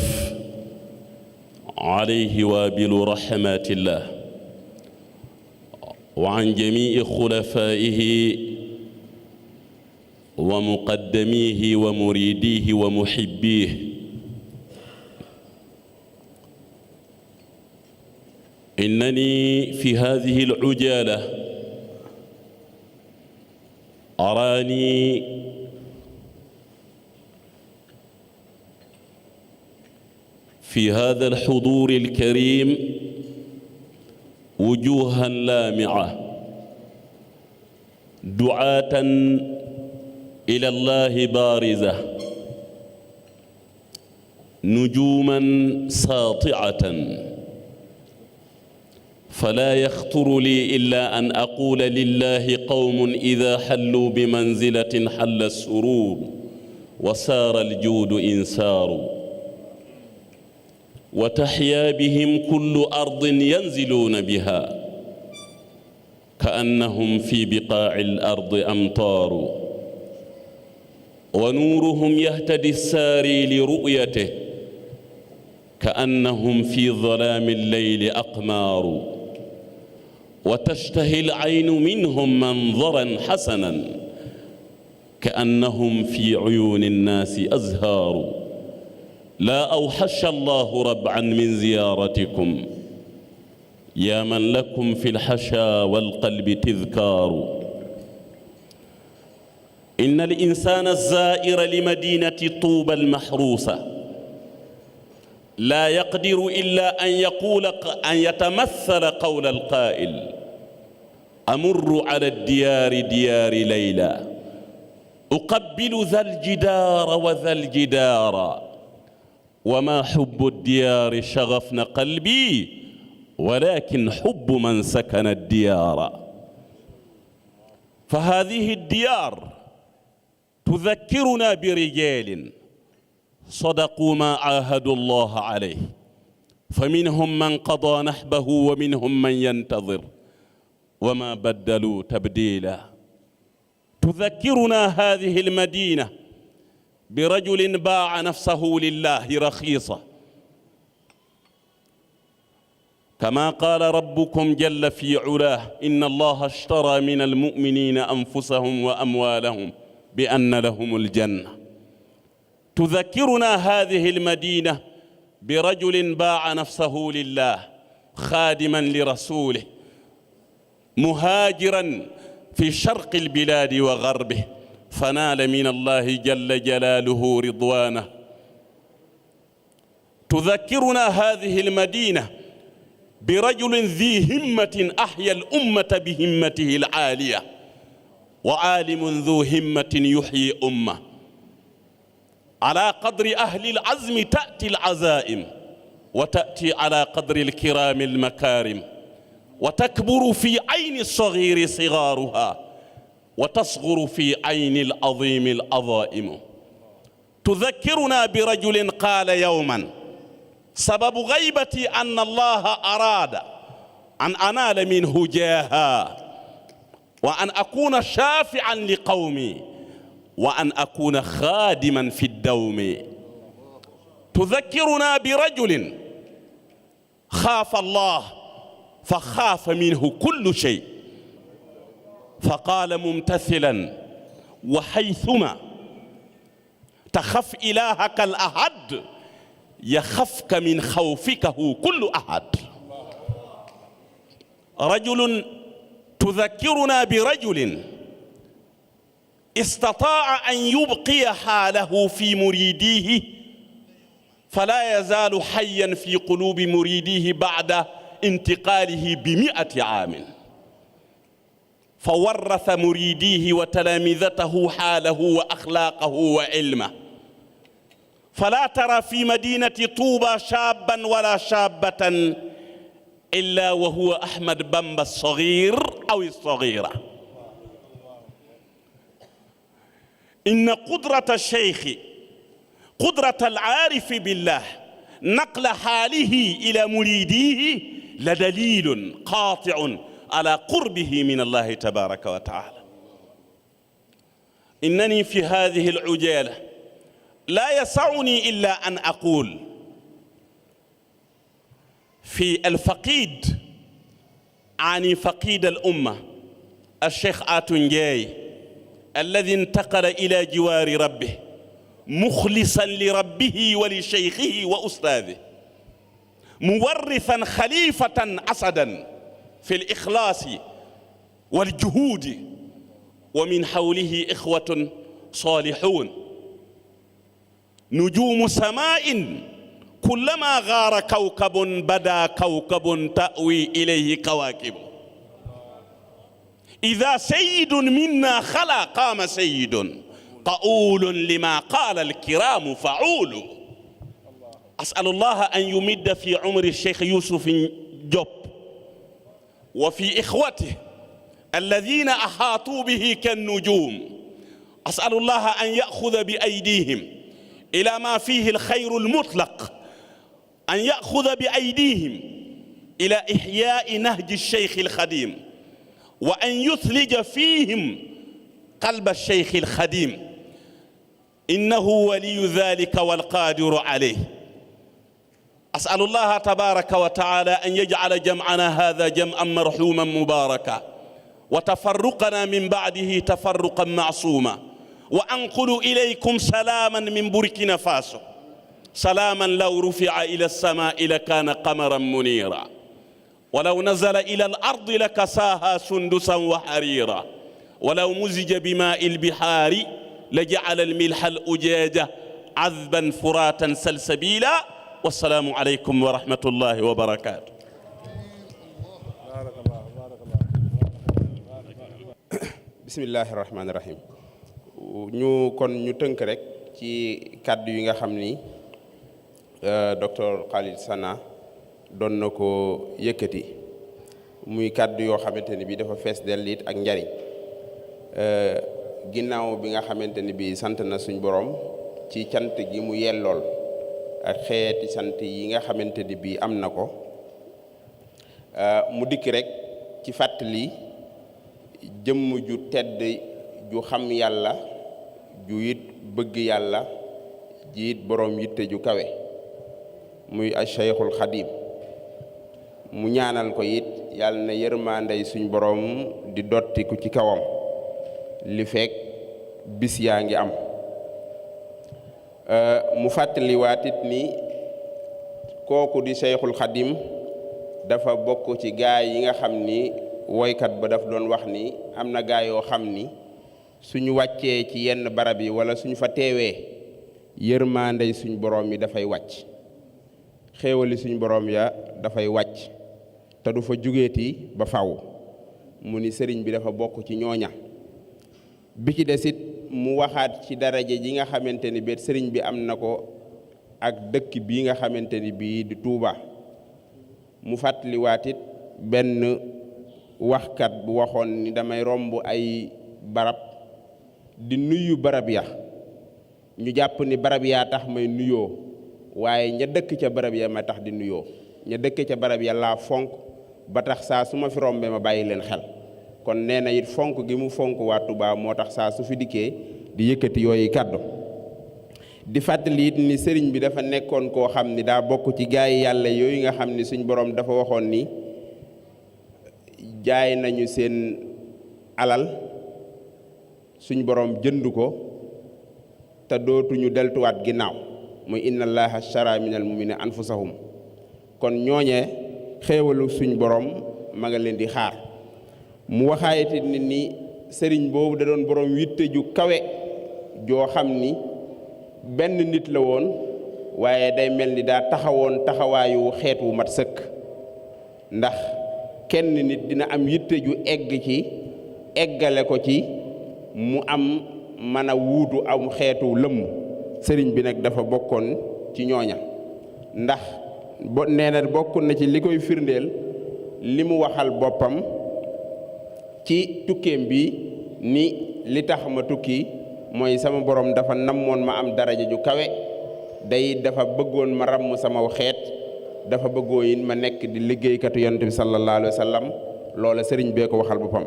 عليه وابل رحمات الله وعن جميع خلفائه ومقدميه ومريديه ومحبيه إنني في هذه العجالة أراني في هذا الحضور الكريم وجوها لامعة دعاة إلى الله بارزة نجوما ساطعة فلا يخطر لي إلا أن أقول لله قوم إذا حلوا بمنزلة حل السرور وسار الجود إنسار وتحيا بهم كل أرض ينزلون بها كأنهم في بقاع الأرض أمطار ونورهم يهتدي الساري لرؤيته كأنهم في ظلام الليل أقمار وتشتهي العين منهم منظرا حسنا كأنهم في عيون الناس أزهار لا أوحش الله ربعا من زيارتكم يا من لكم في الحشا والقلب تذكار إن الإنسان الزائر لمدينة طوبى المحروسة لا يقدر إلا أن يتمثل قول القائل أمر على الديار ديار ليلى أقبل ذا الجدار وذا الجدار وما حب الديار شغفن قلبي ولكن حب من سكن الديار فهذه الديار تذكرنا برجال صدقوا ما عاهدوا الله عليه فمنهم من قضى نحبه ومنهم من ينتظر وما بدلوا تبديلا تذكرنا هذه المدينة برجل باع نفسه لله رخيصة كما قال ربكم جل في علاه إن الله اشترى من المؤمنين أنفسهم وأموالهم بأن لهم الجنة تذكرنا هذه المدينة برجل باع نفسه لله خادما لرسوله مهاجرا في شرق البلاد وغربه فنال من الله جل جلاله رضوانه تذكرنا هذه المدينة برجل ذي همة أحيا الأمة بهمته العالية وعالم ذو همة يحيي أمة على قدر أهل العزم تأتي العزائم وتأتي على قدر الكرام المكارم وتكبر في عين الصغير صغارها وتصغر في عين العظيم العظائم تذكرنا برجل قال يوما سبب غيبتي أن الله أراد أن أنال منه جاها وأن أكون شافعا لقومي وأن أكون خادما في الدوم تذكرنا برجل خاف الله فخاف منه كل شيء فقال ممتثلا وحيثما تخف إلهك الأحد يخفك من خوفكه كل أحد رجل تذكرنا برجل استطاع أن يبقي حاله في مريديه فلا يزال حيا في قلوب مريديه بعد انتقاله ب100 عام فورث مريديه وتلامذته حاله وأخلاقه وعلمه فلا ترى في مدينة طوبى شابا ولا شابة إلا وهو أحمد بامبا الصغير أو الصغيرة إن قدرة الشيخ قدرة العارف بالله نقل حاله إلى مريديه لدليل قاطع على قربه من الله تبارك وتعالى إنني في هذه العجالة لا يسعني إلا أن أقول في الفقيد عن فقيد الأمة الشيخ آتون جاي الذي انتقل إلى جوار ربه مخلصا لربه ولشيخه وأستاذه مورثا خليفة أسدا في الإخلاص والجهود ومن حوله إخوة صالحون نجوم سماء كلما غار كوكب بدا كوكب تأوي إليه كواكب إذا سيد منا خلا قام سيد قؤول لما قال الكرام فعول أسأل الله أن يمد في عمر الشيخ يوسف جوب وفي إخوته الذين أحاطوا به كالنجوم أسأل الله أن يأخذ بأيديهم إلى ما فيه الخير المطلق أن يأخذ بأيديهم إلى إحياء نهج الشيخ الخديم وأن يثلج فيهم قلب الشيخ الخديم إنه ولي ذلك والقادر عليه أسأل الله تبارك وتعالى أن يجعل جمعنا هذا جمعا مرحوما مباركا وتفرقنا من بعده تفرقا معصوما وأنقل إليكم سلاما من بوركينا فاسو سلاما لو رفع إلى السماء لكان قمرا منيرا ولو نزل إلى الأرض لكساها سندسا وحريرا ولو مزج بماء البحار لجعل الملح الأجاج عذبا فراتا سلسبيلا والسلام عليكم ورحمة الله وبركاته. bismillahi rahmaani rahim. ñu tënk rek ci kàddu yi nga xam ni docteur Khalid Sana doon na ko yëkkati muy kàddu yoo xamante ni bi dafa fees dell it ak njariñ ginnaaw bi nga xamante ni bi sant na suñ borom ci cant gi mu yellool ak xeeti sant yi nga xamante ni bi am na ko mu dikk rek ci fàttali jëmm ju tedd ju xam yàlla ju it bëgg yàlla ji it boroom yitte ju kawe muy a Cheikhul Xadim mu ñaanal ko it yàlla na yërmaandey suñ boroom di dottiku ci kawam li fekk bis yaa ngi am mu fàttaliwaat it ni kooku di Cheikhul Xadim dafa bokk ci gaay yi nga xam ni woykat ba daf doon wax ni am na gaay yoo xam ni suñu wàccee ci yenn barab yi wala suñu fa teewee yërmaandey suñ boroom yi dafay wàcc xéewali suñ boroom ya dafay wàcc te du fa jugeeti ba faw mu ni sëriñ bi dafa bokk ci ñooña bi ci desit mu waxaat ci daraja ji nga xamante ni beet sëriñ bi am na ko ak dëkk bii nga xamante ni bii di Tuuba mu fàttaliwaat it benn waxkat bu waxoon ni damay romb ay barab di nuyu barab ya ñu jàpp ni barab yaa tax may nuyoo waaye ña dëkk ca barab ya ma tax di nuyoo ña dëkk ca barab ya laa fonk ba tax saa su ma fi rombee ma bàyyi leen xel kon nee na it fonk gi mu fonk waa Tuubaa moo tax saa su fi dikkee di yëkkati yooyu kàddu di fàttali it ni sëriñ bi dafa nekkoon koo xam ni daa bokk ci gaay yàlla yooyu nga xam ni suñ borom dafa waxoon ni jaay nañu seen alal suñ borom jënd ko te dootuñu deltuwaat ginnaaw muy inna allaha ashtara minal mu'minina anfusahum kon ñooñee xéewalu suñ borom ma nga leen di xaar mu waxaayati nit ni sëriñ boobu da doon borom yitte ju kawe joo xam ni benn nit la woon waaye day mel ni daa taxawoon taxawaayu xeet wu mat sëkk ndax kenn nit dina am yitte ju egg ci eggale ko ci mu am mën a wuutu am xeetu lëmm sëriñ bi nag dafa bokkoon ci ñooña ndax nee na bokk na ci li koy firndeel li mu waxal boppam ci tukkeem bi ni li tax ma tukki mooy sama borom dafa namoon ma am daraja ju kawe day dafa bëggoon ma ràmm sama xeet dafa bëggoo it ma nekk di liggéeykatu yonent bi sallallahu alayhi wa sallam loola sëriñ bee ko waxal boppam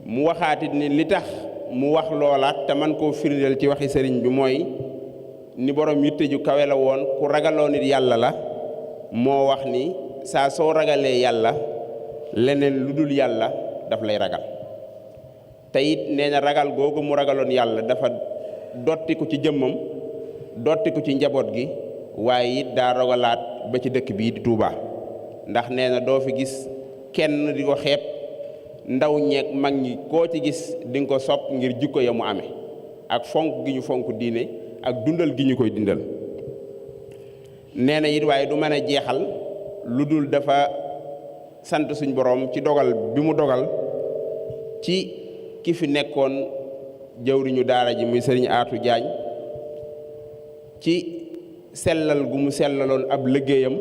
mu waxaatit ni li tax mu wax loola te man koo firndeel ci waxi sëriñ bi mooy ni borom yitte ju kawe la woon ku ragaloo nit yàlla la moo wax ni saa soo ragalee yàlla leneen lu dul yàlla daf lay ragal te it nee na ragal googu mu ragaloon yàlla dafa dottiku ci jëmmam dottiku ci njaboot gi waaye it daa rogalaat ba ci dëkk bii di Touba ndax nee na doo fi gis kenn di ko xeeb ndaw ñeeg mag ñi koo ci gis di nga ko sopp ngir jikko ya mu amee ak fonk gi ñu fonk diine ak dundal gi ñu koy dundal nee na it waaye du mën a jeexal lu dul dafa sant suñ borom ci dogal bi mu dogal ci ki fi nekkoon jëwriñu daara ji muy sëriñ Aatu Jaañ ci sellal gu mu sellaloon ab liggéeyam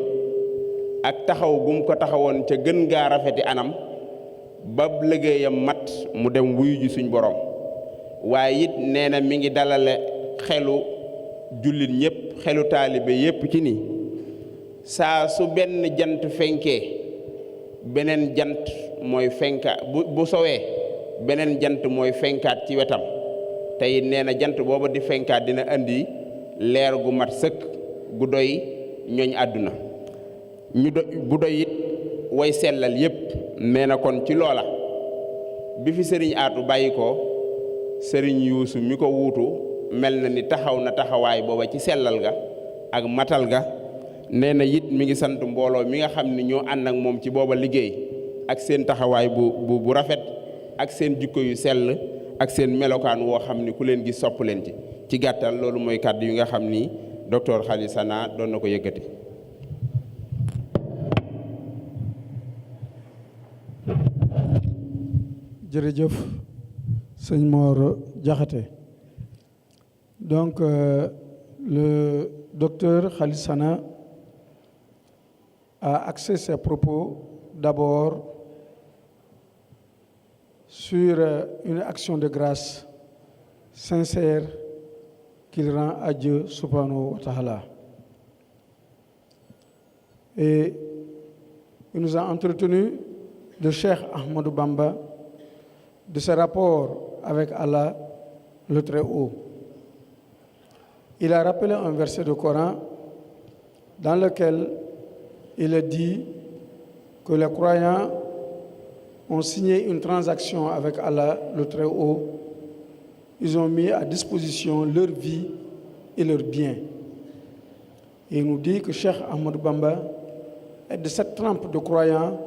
ak taxaw gu mu ko taxawoon ca gën gaa rafeti anam ba liggéeyam mat mu dem wuyu ji suñ borom waaye it nee na mi ngi dalale xelu jullit ñëpp xelu taalibe yépp ci ni saa su benn jant fenkee beneen jant mooy fenka bu sowee beneen jant mooy fenkaat ci wetam te it nee na jant booba di fenkaat dina andi leer gu mat sëkk gu doy ñooñ àdduna bu doy it way sellal yépp nee na kon ci loola bi fi sëriñ Aatu bàyyi ko sëriñ Yuusu mi ko wuutu mel na ni taxaw na taxawaay booba ci sellal ga ak matal ga. nee na it mi ngi sant mbooloo mi nga xam ne ñoo ànd ak moom ci booba liggéey ak seen taxawaay bu rafet ak seen jikko yu sell ak seen melokaan woo xam ni ku leen gis sopp leen ci gàttal loolu mooy kàddu yi nga xam ni docteur Khalil Sana doon na ko yëkkati. jërëjëf sëñ Mor Diakhaté. Donc le docteur Khalil Sana a axé ses propos d'abord sur une action de grâce sincère qu'il rend à Dieu subhanahu wa ta'ala. Et il nous a entretenu de Cheikh Ahmadou Bamba, de ses rapports avec Allah le Très-Haut. Il a rappelé un verset du Coran dans lequel il est dit que les croyants ont signé une transaction avec Allah le Très-Haut. Ils ont mis à disposition leur vie et leurs biens. Et il nous dit que Cheikh Ahmadou Bamba est de cette trempe de croyants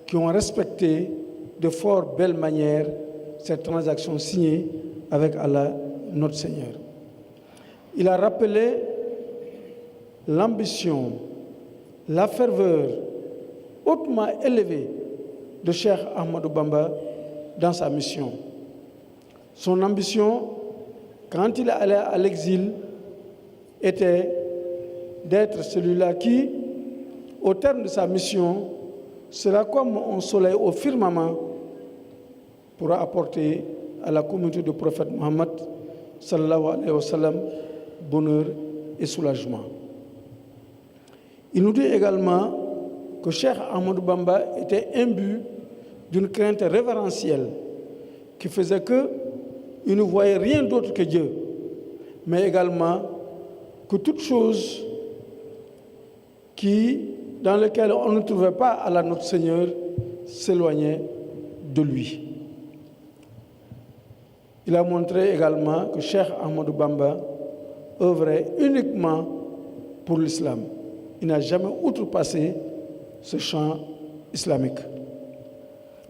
qui ont respecté de fort belle manière cette transaction signée avec Allah, notre Seigneur. Il a rappelé l'ambition, la ferveur hautement élevée de Cheikh Ahmadou Bamba dans sa mission. Son ambition, quand il allait à l'exil, était d'être celui-là qui, au terme de sa mission, sera comme un soleil au firmament pour apporter à la communauté du prophète Mohammed sallallahu alayhi wa sallam bonheur et soulagement. Il nous dit également que Cheikh Ahmadou Bamba était imbu d'une crainte révérentielle qui faisait qu'il ne voyait rien d'autre que Dieu, mais également que toute chose dans laquelle on ne trouvait pas Allah notre Seigneur s'éloignait de lui. Il a montré également que Cheikh Ahmadou Bamba œuvrait uniquement pour l'islam. Il n'a jamais outrepassé ce champ islamique.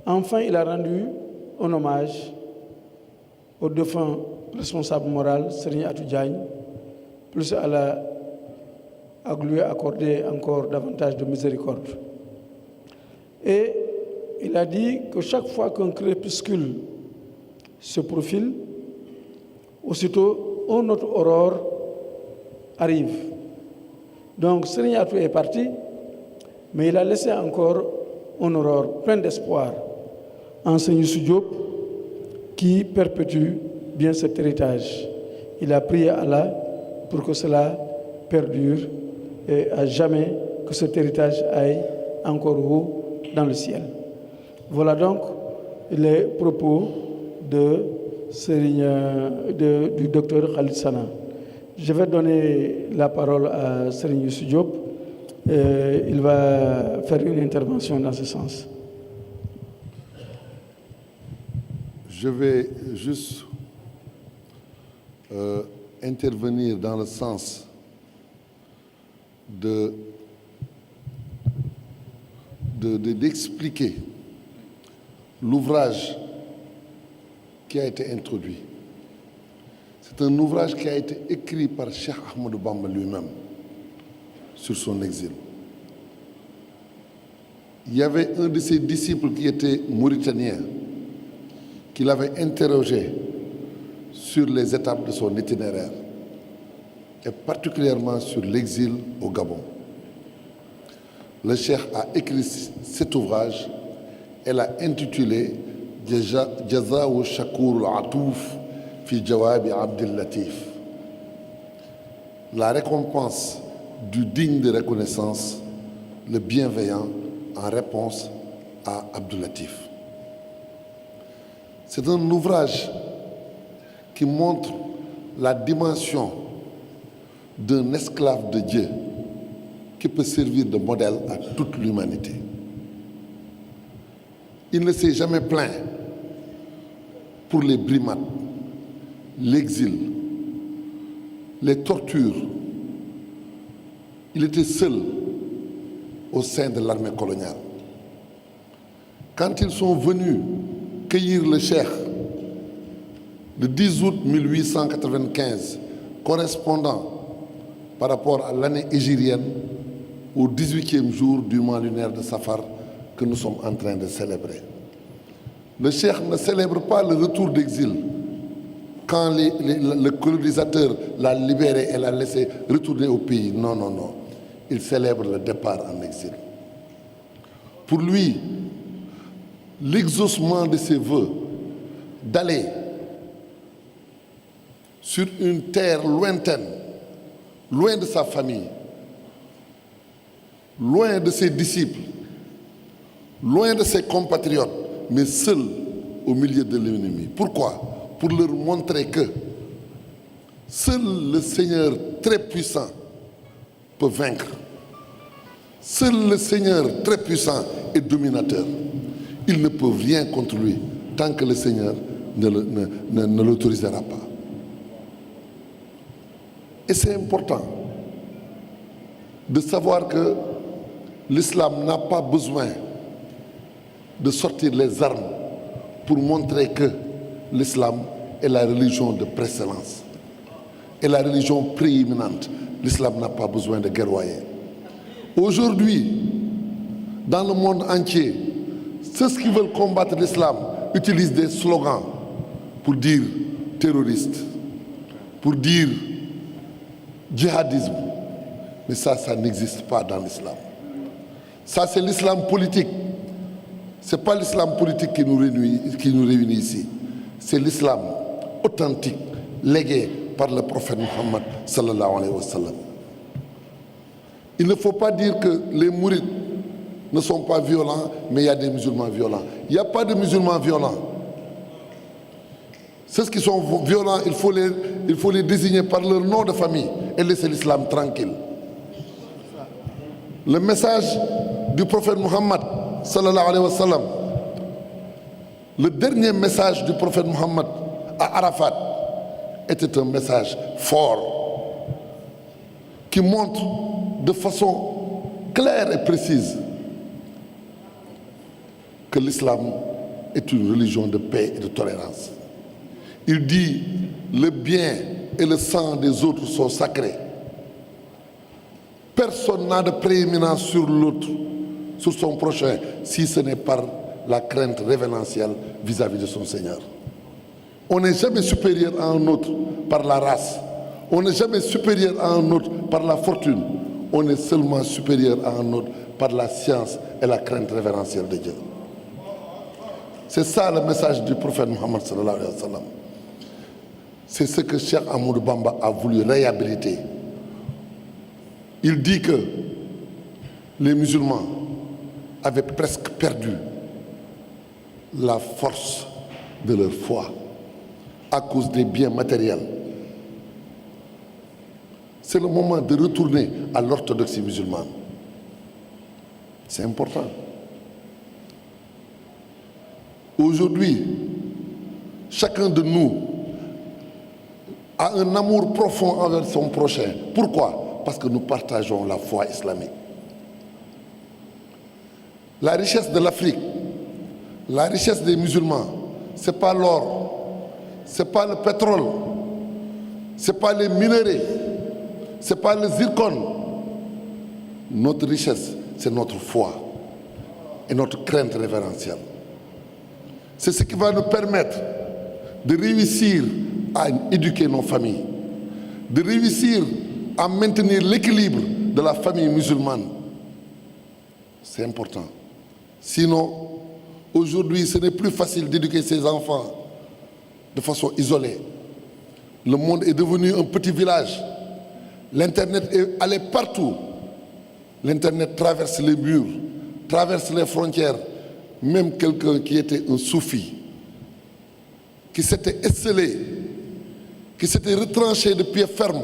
Enfin, il a rendu un hommage au défunt responsable moral, Serigne Atou Diagne, plus à lui accorder encore davantage de miséricorde. Et il a dit que chaque fois qu'un crépuscule se profile, aussitôt une autre aurore arrive. Donc Serigne Atou est parti, mais il a laissé encore une aurore pleine d'espoir en Serigne Youssou Diop qui perpétue bien cet héritage. Il a prié Allah pour que cela perdure et à jamais que cet héritage aille encore haut dans le ciel. Voilà donc les propos du docteur Khalil Sana. Je vais donner la parole à Serigne Youssou Diop. Il va faire une intervention dans ce sens. Je vais juste intervenir dans le sens d'expliquer l'ouvrage qui a été introduit. C'est un ouvrage qui a été écrit par Cheikh Ahmadou Bamba lui-même sur son exil. Il y avait un de ses disciples qui était mauritanien, qui l'avait interrogé sur les étapes de son itinéraire, et particulièrement sur l'exil au Gabon. Le cheikh a écrit cet ouvrage et l'a intitulé Jazaa'u Shakour al-Atouf fi Jawabi Abdel Latif. La récompense du digne de reconnaissance, le bienveillant en réponse à Abdel Latif. C'est un ouvrage qui montre la dimension d'un esclave de Dieu qui peut servir de modèle à toute l'humanité. Il ne s'est jamais plaint pour les brimades, l'exil, les tortures. Il était seul au sein de l'armée coloniale. Quand ils sont venus cueillir le cheikh le 10 août 1895, correspondant par rapport à l'année hégirienne au 18e jour du mois lunaire de Safar que nous sommes en train de célébrer. Le cheikh ne célèbre pas le retour d'exil quand le colonisateur l'a libéré et l'a laissé retourner au pays. Non, non, non. Il célèbre le départ en exil. Pour lui, l'exaucement de ses vœux d'aller sur une terre lointaine, loin de sa famille, loin de ses disciples, loin de ses compatriotes, mais seul au milieu de l'ennemi. Pourquoi? Pour leur montrer que seul le Seigneur très puissant peut vaincre. Seul le Seigneur très puissant est dominateur. Ils ne peuvent rien contre lui tant que le Seigneur ne l'autorisera pas. Et c'est important de savoir que l'islam n'a pas besoin de sortir les armes pour montrer que l'islam est la religion de précédence, est la religion prééminente. L'islam n'a pas besoin de guerroyer. Aujourd'hui, dans le monde entier, ceux qui veulent combattre l'islam utilisent des slogans pour dire terroriste, pour dire djihadisme. Mais ça n'existe pas dans l'islam. Ça, c'est l'islam politique. Ce n'est pas l'islam politique qui nous réunit ici. C'est l'islam authentique, légué par le prophète Muhammad sallallahu alayhi wa sallam. Il ne faut pas dire que les mourides ne sont pas violents, mais il y a des musulmans violents. Il n'y a pas de musulmans violents. Ceux qui sont violents, il faut les désigner par leur nom de famille et laisser l'islam tranquille. Le message du prophète Muhammad sallallahu alayhi wa sallam, le dernier message du prophète Muhammad à Arafat était un message fort qui montre de façon claire et précise que l'islam est une religion de paix et de tolérance. Il dit le bien et le sang des autres sont sacrés. Personne n'a de prééminence sur l'autre, sur son prochain, si ce n'est par la crainte révérentielle vis-à-vis de son Seigneur. On n'est jamais supérieur à un autre par la race. On n'est jamais supérieur à un autre par la fortune. On est seulement supérieur à un autre par la science et la crainte révérentielle de Dieu. C'est ça le message du prophète Muhammad sallallahu alayhi wa sallam. C'est ce que Cheikh Ahmadou Bamba a voulu réhabiliter. Il dit que les musulmans avaient presque perdu la force de leur foi à cause des biens matériels. C'est le moment de retourner à l'orthodoxie musulmane. C'est important. Aujourd'hui, chacun de nous a un amour profond envers son prochain. Pourquoi? Parce que nous partageons la foi islamique. La richesse de l'Afrique, la richesse des musulmans, ce n'est pas l'or, ce n'est pas le pétrole, ce n'est pas les minerais, ce n'est pas le zircon. Notre richesse, c'est notre foi et notre crainte révérentielle. C'est ce qui va nous permettre de réussir à éduquer nos familles, de réussir à maintenir l'équilibre de la famille musulmane. C'est important. Sinon, aujourd'hui, ce n'est plus facile d'éduquer ses enfants de façon isolée. Le monde est devenu un petit village. L'Internet est allé partout. L'Internet traverse les murs, traverse les frontières. Même quelqu'un qui était un soufi, qui s'était esselé, qui s'était retranché de pied ferme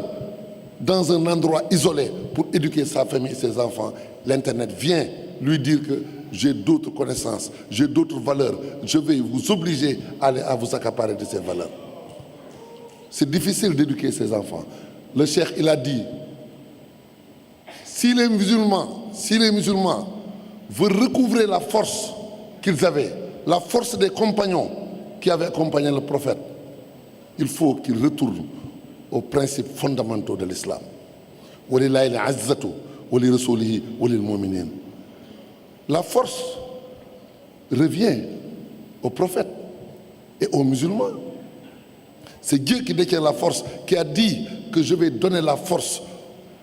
dans un endroit isolé pour éduquer sa famille et ses enfants, l'Internet vient lui dire que j'ai d'autres connaissances, j'ai d'autres valeurs, je vais vous obliger à vous accaparer de ces valeurs. c'est difficile d'éduquer ses enfants. Le cheikh, il a dit, si les musulmans veulent recouvrer la force qu'ils avaient, la force des compagnons qui avaient accompagné le prophète, il faut qu'ils retournent aux principes fondamentaux de l'islam. Walillahi al-izzatu wa li rasulihi wa lil mu'minin. La force revient au prophète et aux musulmans. C'est Dieu qui détient la force, qui a dit que je vais donner la force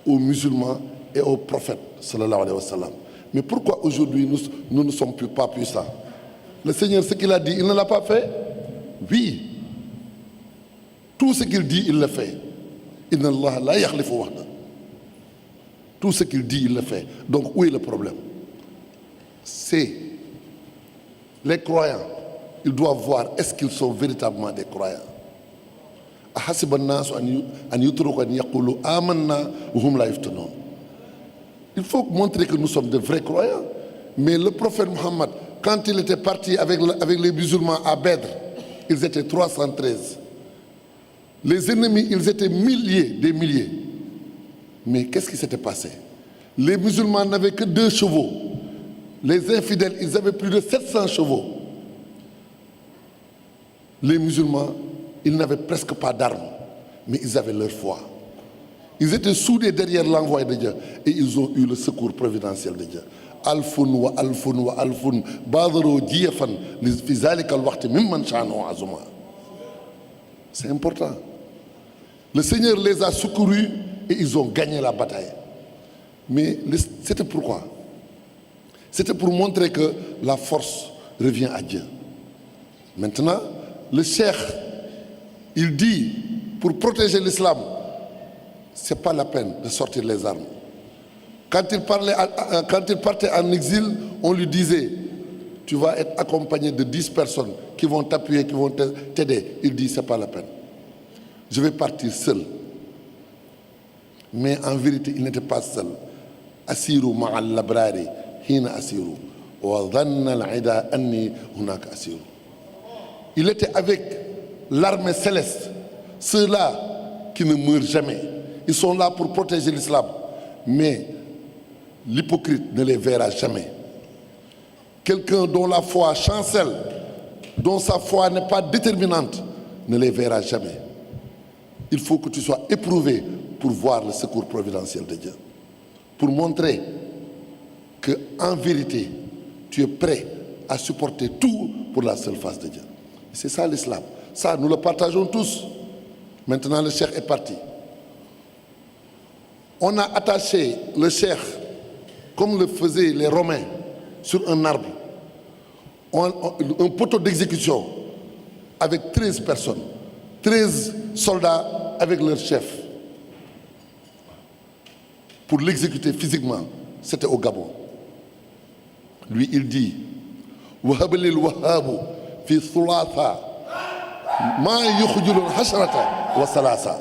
aux musulmans et aux prophètes, sallallahu alayhi wa sallam. Mais pourquoi aujourd'hui nous ne sommes pas puissants? Le Seigneur, ce qu'il a dit, il ne l'a pas fait? Oui. Tout ce qu'il dit, il le fait. Inna Allah la yakhlifu wa'da. Tout ce qu'il dit, il le fait. Donc où est le problème? C'est les croyants. Ils doivent voir est-ce qu'ils sont véritablement des croyants. Il faut montrer que nous sommes de vrais croyants. Mais le prophète Mohammed, quand il était parti avec les musulmans à Badr, ils étaient 313. Les ennemis, ils étaient des milliers. Mais qu'est-ce qui s'était passé? Les musulmans n'avaient que 2 chevaux. Les infidèles, ils avaient plus de 700 chevaux. Les musulmans, ils n'avaient presque pas d'armes, mais ils avaient leur foi. Ils étaient soudés derrière l'envoi de Dieu et ils ont eu le secours providentiel de Dieu. Alfun wa alfun wa alfun badru diyafan fi zalika alwaqt mimman sha'anu azuma. C'est important. Le Seigneur les a secourus et ils ont gagné la bataille. Mais c'était pourquoi? C'était pour montrer que la force revient à Dieu. Maintenant, le cheikh, il dit, pour protéger l'islam, ce n'est pas la peine de sortir les armes. Quand il partait en exil, on lui disait, tu vas être accompagné de 10 personnes qui vont t'appuyer, qui vont t'aider. Il dit, ce n'est pas la peine. Je vais partir seul. Mais en vérité, il n'était pas seul. Asiru ma'al labrari, hina asiru. Wa dhanna al-ida anni hunaka asiru. Il était avec l'armée céleste, ceux-là qui ne meurent jamais. Ils sont là pour protéger l'islam. Mais l'hypocrite ne les verra jamais. Quelqu'un dont la foi chancelle, dont sa foi n'est pas déterminante, ne les verra jamais. Il faut que tu sois éprouvé pour voir le secours providentiel de Dieu. Pour montrer qu'en vérité, tu es prêt à supporter tout pour la seule face de Dieu. C'est ça l'islam. Ça, nous le partageons tous. Maintenant, le cheikh est parti. On a attaché le cheikh, comme le faisaient les Romains, sur un arbre. Un poteau d'exécution avec 13 personnes. 13 soldats avec leur chef. Pour l'exécuter physiquement, c'était au Gabon. Lui, il dit Wahab lil Wahabu fi thulatha ma yukhjulu al-hashrata wa salasa.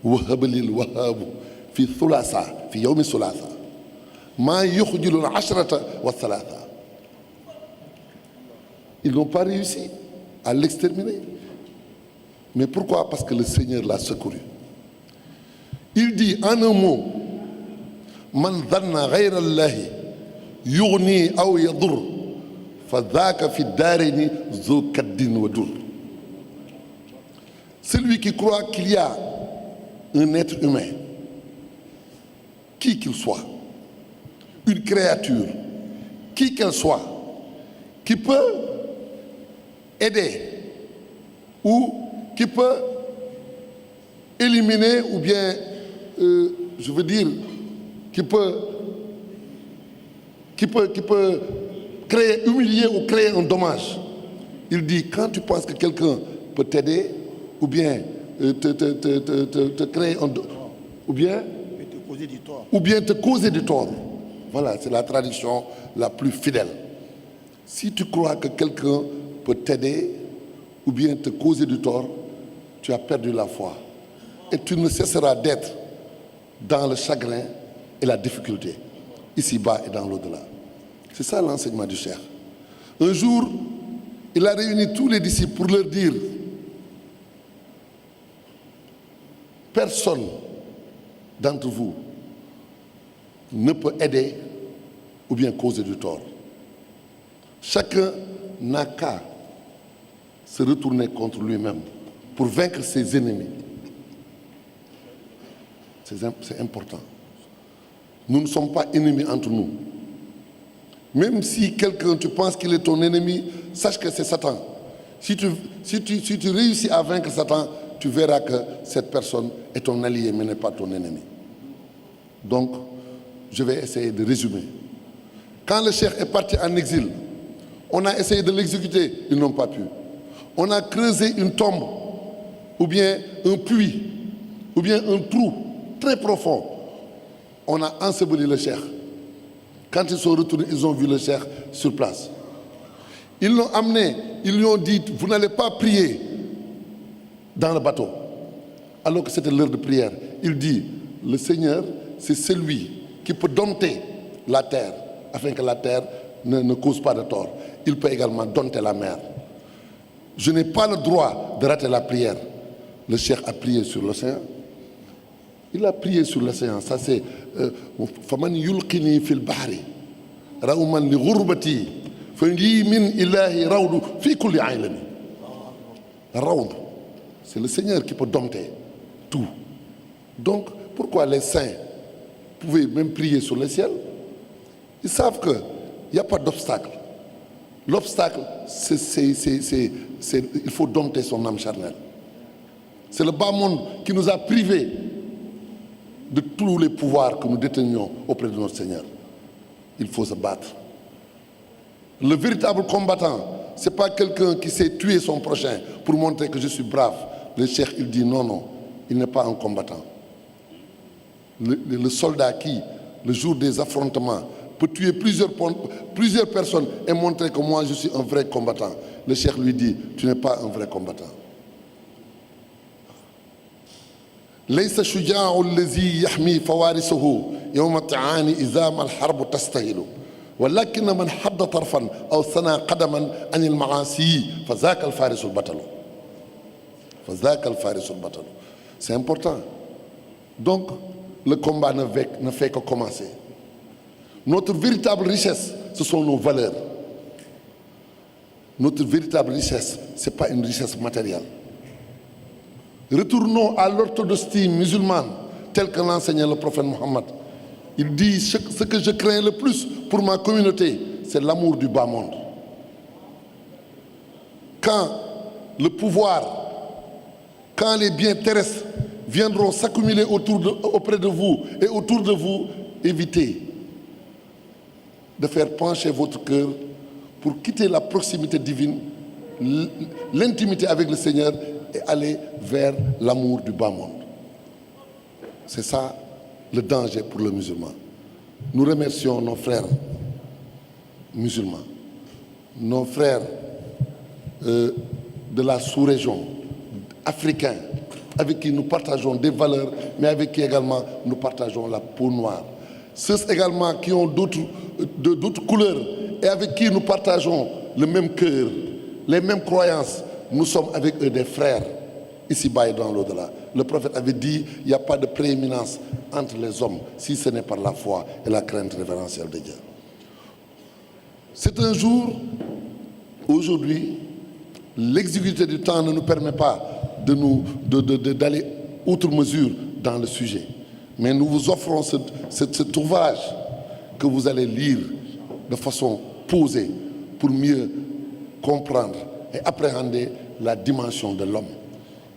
Wahab lil Wahabu fi thulatha fi yawmi thulatha ma yukhjulu al-hashrata wa salasa. Ils n'ont pas réussi à l'exterminer. Mais pourquoi? Parce que le Seigneur l'a secouru. Il dit en un mot Man dhanna ghayra Allahi yughni aw yadur fa dhaka fi darini zu kaddin wa dur. Celui qui croit qu'il y a un être humain, qui qu'il soit, une créature, qui qu'elle soit, qui peut aider ou qui peut éliminer ou bien, je veux dire, qui peut créer, humilier ou créer un dommage. Il dit, quand tu penses que quelqu'un peut t'aider ou bien te créer un ou bien te causer du tort. Voilà, c'est la traduction la plus fidèle. Si tu crois que quelqu'un peut t'aider ou bien te causer du tort, tu as perdu la foi. Et tu ne cesseras d'être dans le chagrin et la difficulté, ici-bas et dans l'au-delà. C'est ça l'enseignement du cheikh. Un jour, il a réuni tous les disciples pour leur dire personne d'entre vous ne peut aider ou bien causer du tort. Chacun n'a qu'à se retourner contre lui-même pour vaincre ses ennemis. C'est important. Nous ne sommes pas ennemis entre nous. Même si quelqu'un, tu penses qu'il est ton ennemi, sache que c'est Satan. Si tu réussis à vaincre Satan, tu verras que cette personne est ton allié, mais n'est pas ton ennemi. Donc, je vais essayer de résumer. Quand le cheikh est parti en exil, on a essayé de l'exécuter, ils n'ont pas pu. On a creusé une tombe, ou bien un puits, ou bien un trou très profond. On a enseveli le cheikh. Quand ils sont retournés, ils ont vu le cheikh sur place. Ils l'ont amené, ils lui ont dit, vous n'allez pas prier dans le bateau. Alors que c'était l'heure de prière. Il dit, le Seigneur, c'est celui qui peut dompter la terre, afin que la terre ne cause pas de tort. Il peut également dompter la mer. Je n'ai pas le droit de rater la prière. Le cheikh a prié sur l'océan. Il a prié sur l'océan. Ça c'est faman yulqini fil bahri rauman li ghurbati fa li min ilahi rawdu fi kulli aylami. Rawd, c'est le Seigneur qui peut dompter tout. Donc pourquoi les saints pouvaient même prier sur le ciel? Ils savent qu'il n'y a pas d'obstacle. L'obstacle, il faut dompter son âme charnelle. C'est le bas monde qui nous a privés de tous les pouvoirs que nous détenions auprès de notre Seigneur. Il faut se battre. Le véritable combattant, ce n'est pas quelqu'un qui sait tuer son prochain pour montrer que je suis brave. Le cheikh, il dit non, il n'est pas un combattant. Le soldat qui, le jour des affrontements, peut tuer plusieurs personnes et montrer que moi je suis un vrai combattant. Le cheikh lui dit, tu n'es pas un vrai combattant. ليس الشجاع الذي يحمي فوارسه يوم الطعان إذا ما الحرب تستهل ولكن من حد طرفا أو ثنى قدما عن المعاصي فذاك الفارس البطل. فذاك الفارس البطل. C'est important. Donc le combat ne fait que commencer. Notre véritable richesse, ce sont nos valeurs. Notre véritable richesse, ce n'est pas une richesse matérielle. Retournons à l'orthodoxie musulmane, telle que l'enseignait le prophète Mohammed. Il dit, ce que je crains le plus pour ma communauté, c'est l'amour du bas monde. Quand le pouvoir, quand les biens terrestres viendront s'accumuler auprès de vous et autour de vous, évitez de faire pencher votre cœur pour quitter la proximité divine, l'intimité avec le Seigneur et aller vers l'amour du bas monde. C'est ça le danger pour le musulman. Nous remercions nos frères musulmans, nos frères de la sous-région, africains, avec qui nous partageons des valeurs, mais avec qui également nous partageons la peau noire. Ceux également qui ont d'autres couleurs et avec qui nous partageons le même cœur, les mêmes croyances. Nous sommes avec eux des frères, ici-bas et dans l'au-delà. Le prophète avait dit, il n'y a pas de prééminence entre les hommes, si ce n'est par la foi et la crainte révérentielle de Dieu. C'est un jour, aujourd'hui, l'exiguïté du temps ne nous permet pas d'aller outre mesure dans le sujet. Mais nous vous offrons cet ouvrage que vous allez lire de façon posée pour mieux comprendre et appréhender la dimension de l'homme,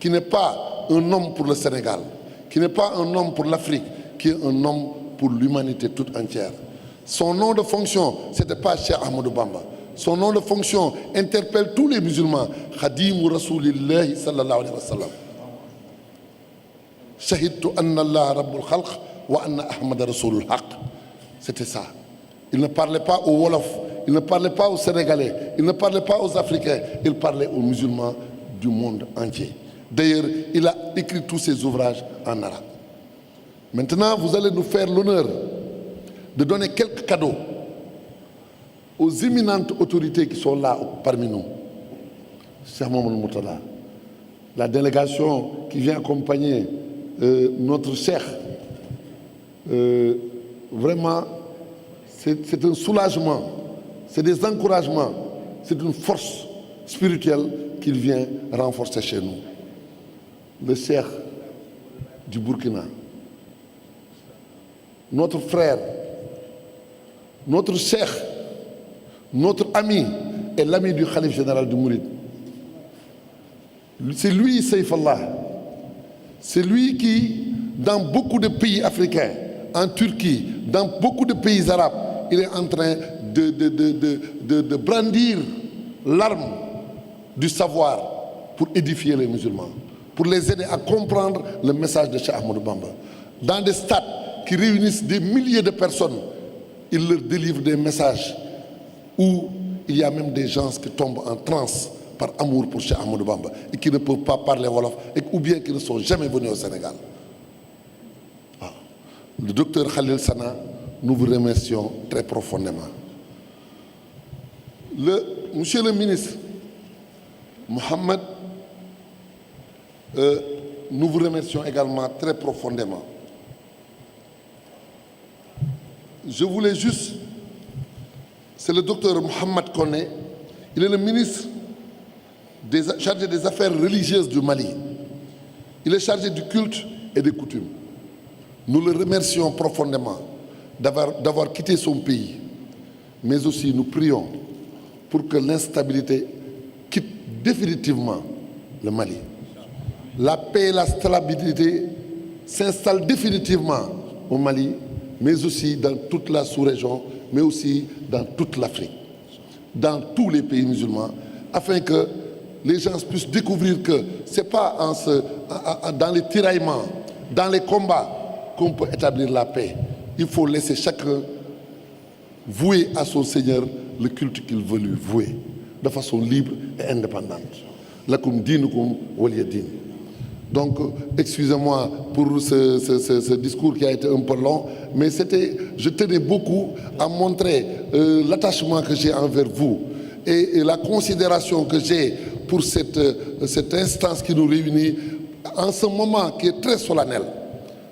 qui n'est pas un homme pour le Sénégal, qui n'est pas un homme pour l'Afrique, qui est un homme pour l'humanité toute entière. Son nom de fonction, ce n'était pas Cheikh Ahmadou Bamba. Son nom de fonction interpelle tous les musulmans. Khadimu Rasulillahi sallallahu alayhi wa sallam. Shahidtu anna Allah rabbul khalq wa anna Ahmad rasulul haq. C'était ça. Il ne parlait pas aux Wolof, il ne parlait pas aux Sénégalais, il ne parlait pas aux Africains, il parlait aux musulmans du monde entier. D'ailleurs, il a écrit tous ses ouvrages en arabe. Maintenant, vous allez nous faire l'honneur de donner quelques cadeaux aux éminentes autorités qui sont là parmi nous. Cheikh Mamadou Mourtada, la délégation qui vient accompagner notre cheikh, vraiment, c'est un soulagement, c'est des encouragements, c'est une force spirituelle qu'il vient renforcer chez nous. Le cheikh du Burkina, notre frère, notre cheikh, notre ami et l'ami du Khalif général du Mouride. C'est lui, Saïf Allah. C'est lui qui, dans beaucoup de pays africains, en Turquie, dans beaucoup de pays arabes, il est en train de brandir l'arme du savoir pour édifier les musulmans, pour les aider à comprendre le message de Cheikh Ahmadou Bamba. Dans des stades qui réunissent des milliers de personnes, il leur délivre des messages où il y a même des gens qui tombent en transe par amour pour Cheikh Ahmadou Bamba et qui ne peuvent pas parler wolof ou bien qui ne sont jamais venus au Sénégal. Le docteur Khalil Sana, nous vous remercions très profondément. Monsieur le ministre Mohamed, nous vous remercions également très profondément. Je voulais juste, c'est le docteur Mohamed Koné, il est le ministre chargé des affaires religieuses du Mali. Il est chargé du culte et des coutumes. Nous le remercions profondément d'avoir quitté son pays, mais aussi nous prions pour que l'instabilité quitte définitivement le Mali. La paix et la stabilité s'installent définitivement au Mali, mais aussi dans toute la sous-région, mais aussi dans toute l'Afrique, dans tous les pays musulmans, afin que les gens puissent découvrir que ce n'est pas dans les tiraillements, dans les combats, qu'on peut établir la paix. Il faut laisser chacun vouer à son Seigneur le culte qu'il veut lui vouer, de façon libre et indépendante. Lakum dinukum waliya din. Donc, excusez-moi pour ce discours qui a été un peu long, mais je tenais beaucoup à montrer l'attachement que j'ai envers vous et la considération que j'ai pour cette instance qui nous réunit en ce moment qui est très solennel.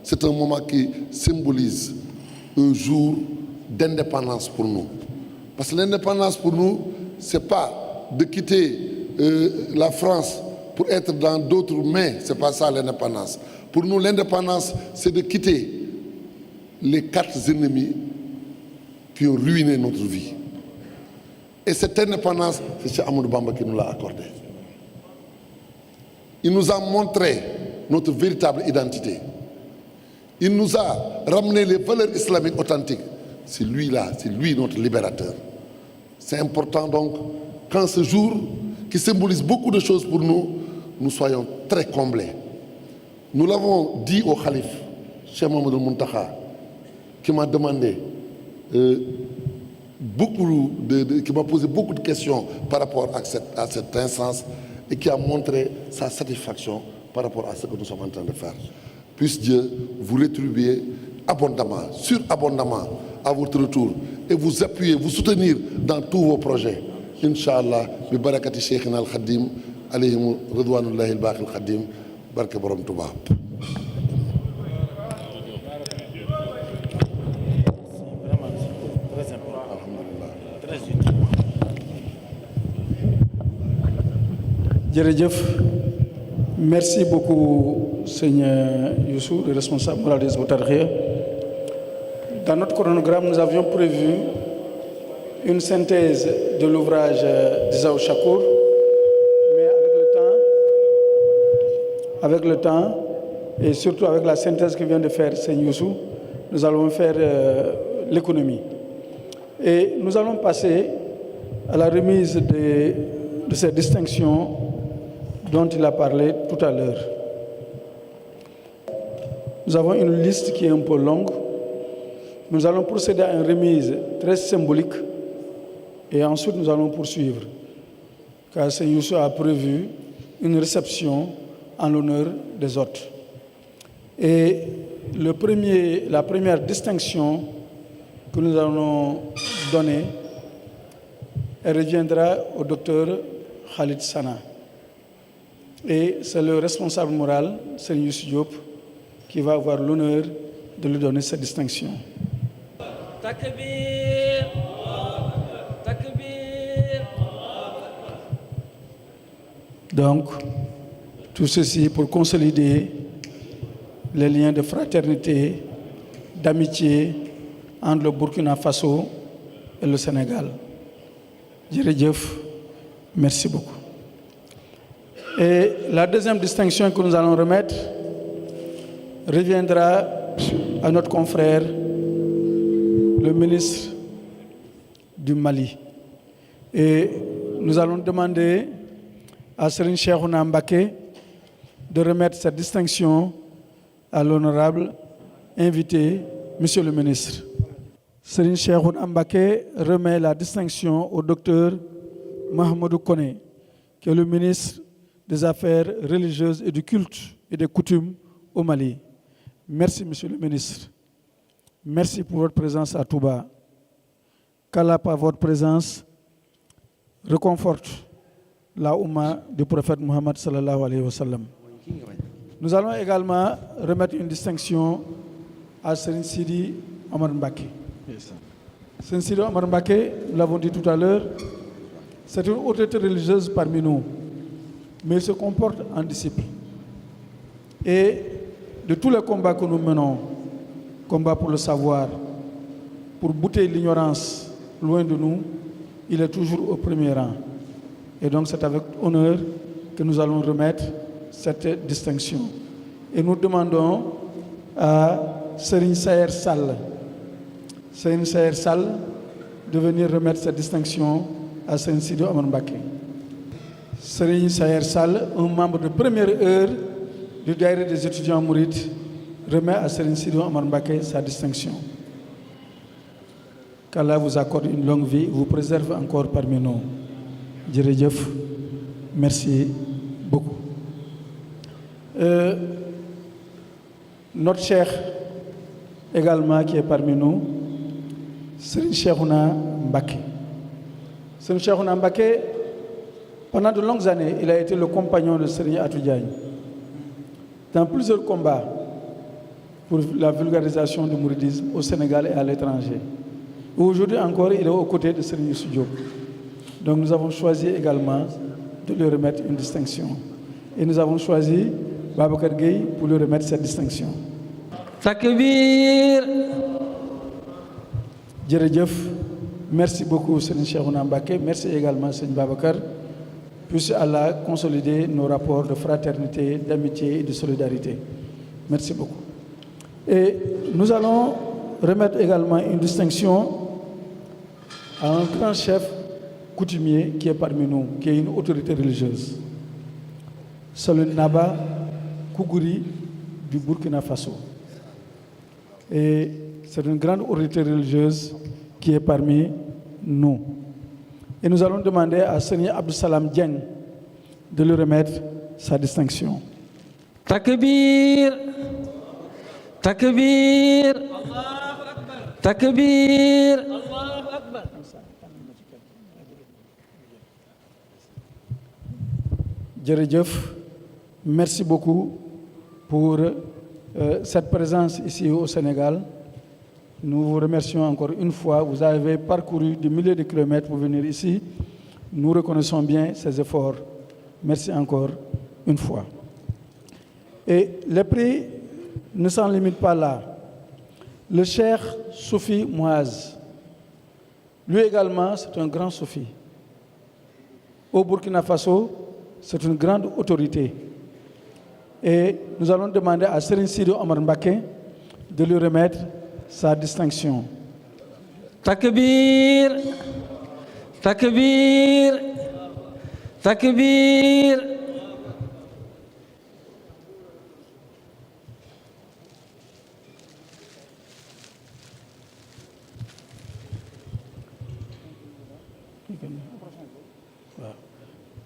C'est un moment qui symbolise un jour d'indépendance pour nous. Parce que l'indépendance pour nous, ce n'est pas de quitter la France pour être dans d'autres mains. Ce n'est pas ça l'indépendance. Pour nous, l'indépendance, c'est de quitter les 4 ennemis qui ont ruiné notre vie. Et cette indépendance, c'est Cheikh Ahmadou Bamba qui nous l'a accordée. Il nous a montré notre véritable identité. Il nous a ramené les valeurs islamiques authentiques. C'est lui-là, c'est lui notre libérateur. C'est important donc qu'en ce jour, qui symbolise beaucoup de choses pour nous, nous soyons très comblés. Nous l'avons dit au Khalif, Cheikh Mamadou Muntaha, qui m'a demandé qui m'a posé beaucoup de questions par rapport à cette instance et qui a montré sa satisfaction par rapport à ce que nous sommes en train de faire. Puisse Dieu vous rétribuer abondamment, surabondamment à votre retour et vous appuyer, vous soutenir dans tous vos projets. Inch'Allah, bi barakati Cheikhina al-Khadim, alayhim ridwanullahi al-baqi al-Khadim, barke borom Touba. Jërëjëf. Merci beaucoup, Seigneur Youssou, le responsable moral des Hizbut-Tarqiyyah. Dans notre chronogramme, nous avions prévu une synthèse de l'ouvrage d'Isaou Chakour, mais avec le temps, et surtout avec la synthèse que vient de faire Seigneur Youssou, nous allons faire l'économie. Et nous allons passer à la remise de ces distinctions dont il a parlé tout à l'heure. Nous avons une liste qui est un peu longue. Nous allons procéder à une remise très symbolique et ensuite nous allons poursuivre. Car Seigneur Youssou a prévu une réception en l'honneur des hôtes. Et la première distinction que nous allons donner, elle reviendra au docteur Khalid Sana. Et c'est le responsable moral, Seigneur Youssou Diop, qui va avoir l'honneur de lui donner cette distinction. Takbir, takbir. Donc, tout ceci pour consolider les liens de fraternité, d'amitié entre le Burkina Faso et le Sénégal. Djeredjef, merci beaucoup. Et la deuxième distinction que nous allons remettre reviendra à notre confrère, le ministre du Mali. Et nous allons demander à Serigne Cheikhouna Mbacké de remettre cette distinction à l'honorable invité, Monsieur le ministre. Serigne Cheikhouna Mbacké remet la distinction au docteur Mahamadou Koné, qui est le ministre des Affaires religieuses et du culte et des coutumes au Mali. Merci, Monsieur le ministre. Merci pour votre présence à Touba. Qu'Allah, par votre présence, réconforte la Oumma du prophète Mohammed sallallahu alayhi wa sallam. Nous allons également remettre une distinction à Serigne Sidi Omar Mbacké. Serigne Sidi Omar Mbacké, nous l'avons dit tout à l'heure, c'est une autorité religieuse parmi nous, mais il se comporte en disciple. Et de tous les combats que nous menons, combat pour le savoir, pour bouter l'ignorance loin de nous, il est toujours au premier rang. Et donc c'est avec honneur que nous allons remettre cette distinction. Et nous demandons à Serigne Saher Sall, de venir remettre cette distinction à Serigne Sidi Omar Mbacké. Serigne Saher Sall, un membre de première heure du daïra des étudiants mourides, remet à Serigne Sidi Omar Mbacké sa distinction. Qu'Allah vous accorde une longue vie, vous préserve encore parmi nous. Djeredjef, merci beaucoup. Notre cheikh également qui est parmi nous, Serigne Cheikhouna Mbacké. Serigne Cheikhouna Mbacké, pendant de longues années, il a été le compagnon de Serigne Atou Diagne dans plusieurs combats pour la vulgarisation du mouridisme au Sénégal et à l'étranger. Aujourd'hui encore, il est aux côtés de Serigne Youssou Diop. Donc nous avons choisi également de lui remettre une distinction. Et nous avons choisi Babacar Gueye pour lui remettre cette distinction. Takbir. Djeredjef, merci beaucoup Serigne Cheikhouna Mbacké, merci également Serigne Babacar. Puisse Allah consolider nos rapports de fraternité, d'amitié et de solidarité. Merci beaucoup. Et nous allons remettre également une distinction à un grand chef coutumier qui est parmi nous, qui est une autorité religieuse. C'est le Naba Kougouri du Burkina Faso. Et c'est une grande autorité religieuse qui est parmi nous. Et nous allons demander à Serigne Abdou Salam Dieng de lui remettre sa distinction. Takbir, takbir, takbir. Djeredjef, merci beaucoup pour cette présence ici au Sénégal. Nous vous remercions encore une fois. Vous avez parcouru des milliers de kilomètres pour venir ici. Nous reconnaissons bien ces efforts. Merci encore une fois. Et les prix ne s'en limitent pas là. Le Cheikh Soufi Mouaz, lui également, c'est un grand soufi. Au Burkina Faso, c'est une grande autorité. Et nous allons demander à Serigne Sidi Omar Mbacké de lui remettre sa distinction. Takbir, takbir, takbir.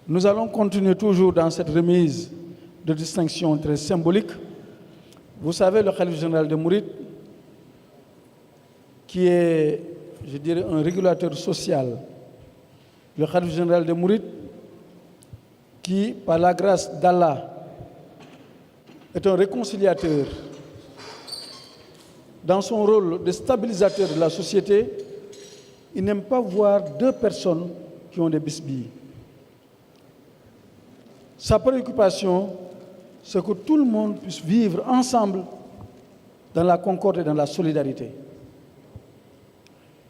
Nous allons continuer toujours dans cette remise de distinction très symbolique. Vous savez, le khalife général des Mourides, qui est, je dirais, un régulateur social, le khalife général des Mourides, qui, par la grâce d'Allah, est un réconciliateur dans son rôle de stabilisateur de la société, il n'aime pas voir deux personnes qui ont des bisbilles. Sa préoccupation, c'est que tout le monde puisse vivre ensemble dans la concorde et dans la solidarité.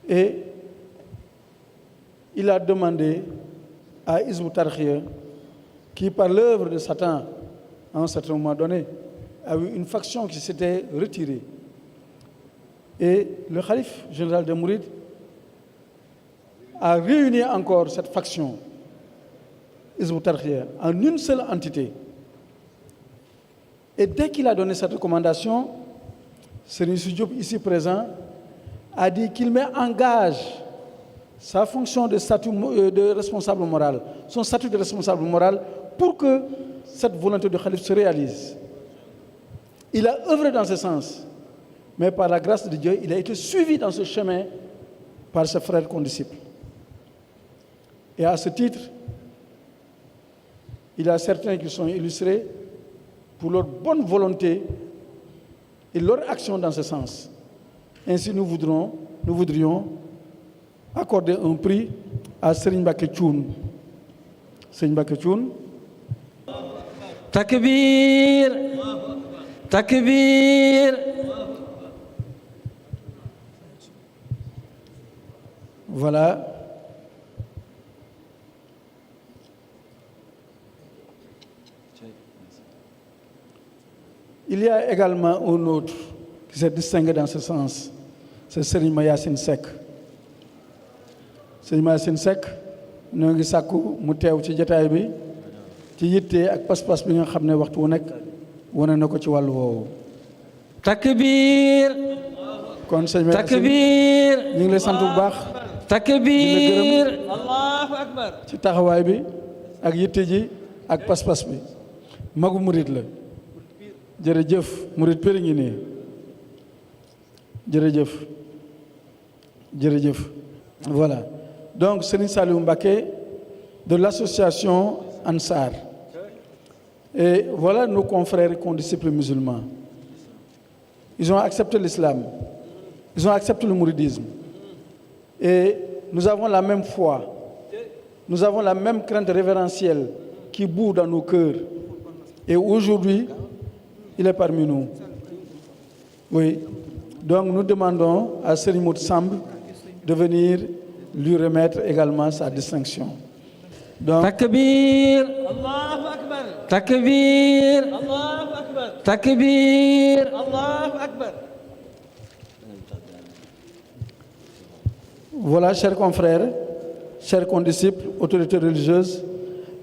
Et il a demandé à Hizb ut-Tarqiyyah, qui par l'œuvre de Satan, à un certain moment donné, a eu une faction qui s'était retirée. Et le khalife général des Mourides a réuni encore cette faction, Hizb ut-Tarqiyyah, en une seule entité. Et dès qu'il a donné cette recommandation, Serigne Youssou Diop, ici présent, a dit qu'il met en gage sa fonction de responsable moral, son statut de responsable moral, pour que cette volonté du khalife se réalise. Il a œuvré dans ce sens, mais par la grâce de Dieu, il a été suivi dans ce chemin par ses frères condisciples. Et à ce titre, il y a certains qui sont illustrés pour leur bonne volonté et leur action dans ce sens. Ainsi, nous voudrions accorder un prix à Serigne Mbacké Thioune. Serigne Mbacké Thioune. Takbir, takbir. Voilà. Il y a également un autre qui s'est distingué dans ce sens. C'est Serigne Mayacine Seck. Serigne Mayacine Seck ñoo ngi sàkku mu teew ci jataay bi ci yitte ak pas-pas bi nga xam ne waxtu wu nekk wane na ko ci wàllu woowu. Takbir, kon sëñ takbir, ñu ngi lay sant bu baax. takbir. Allahu akbar. ci taxawaay bi ak yitte ji ak pas-pas bi magu murit la. jërëjëf murit péri ngi nii jërëjëf voilà. Donc Serigne Saliou Mbacké de l'association Ansar, et voilà nos confrères et condisciples musulmans. Ils ont accepté l'islam, ils ont accepté le mouridisme, et nous avons la même foi, nous avons la même crainte révérentielle qui bout dans nos cœurs, et aujourd'hui il est parmi nous. Oui. Donc nous demandons à Serigne Modou Samb de venir lui remettre également sa distinction. Donc, Takbir, Allahu akbar. Takbir, Allahu akbar. Takbir, Allahu akbar. voilà, chers confrères, chers condisciples, autorités religieuses,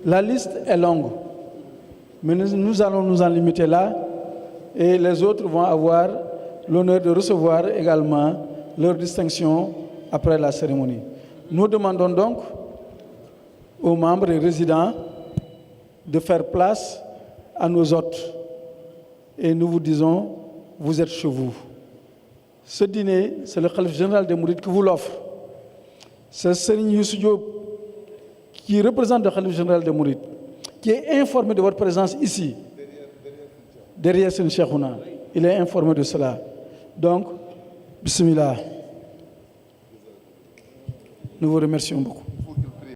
la liste est longue, mais nous allons nous en limiter là, et les autres vont avoir l'honneur de recevoir également leur distinction après la cérémonie. Nous demandons donc aux membres et résidents de faire place à nos hôtes, et nous vous disons, vous êtes chez vous. Ce dîner, c'est le khalife général des Mourides qui vous l'offre. C'est Serigne Youssou Diop qui représente le khalife général des Mourides, qui est informé de votre présence ici, derrière Serigne Cheikhouna. Il est informé de cela. Donc, bismillah. Nous vous remercions beaucoup.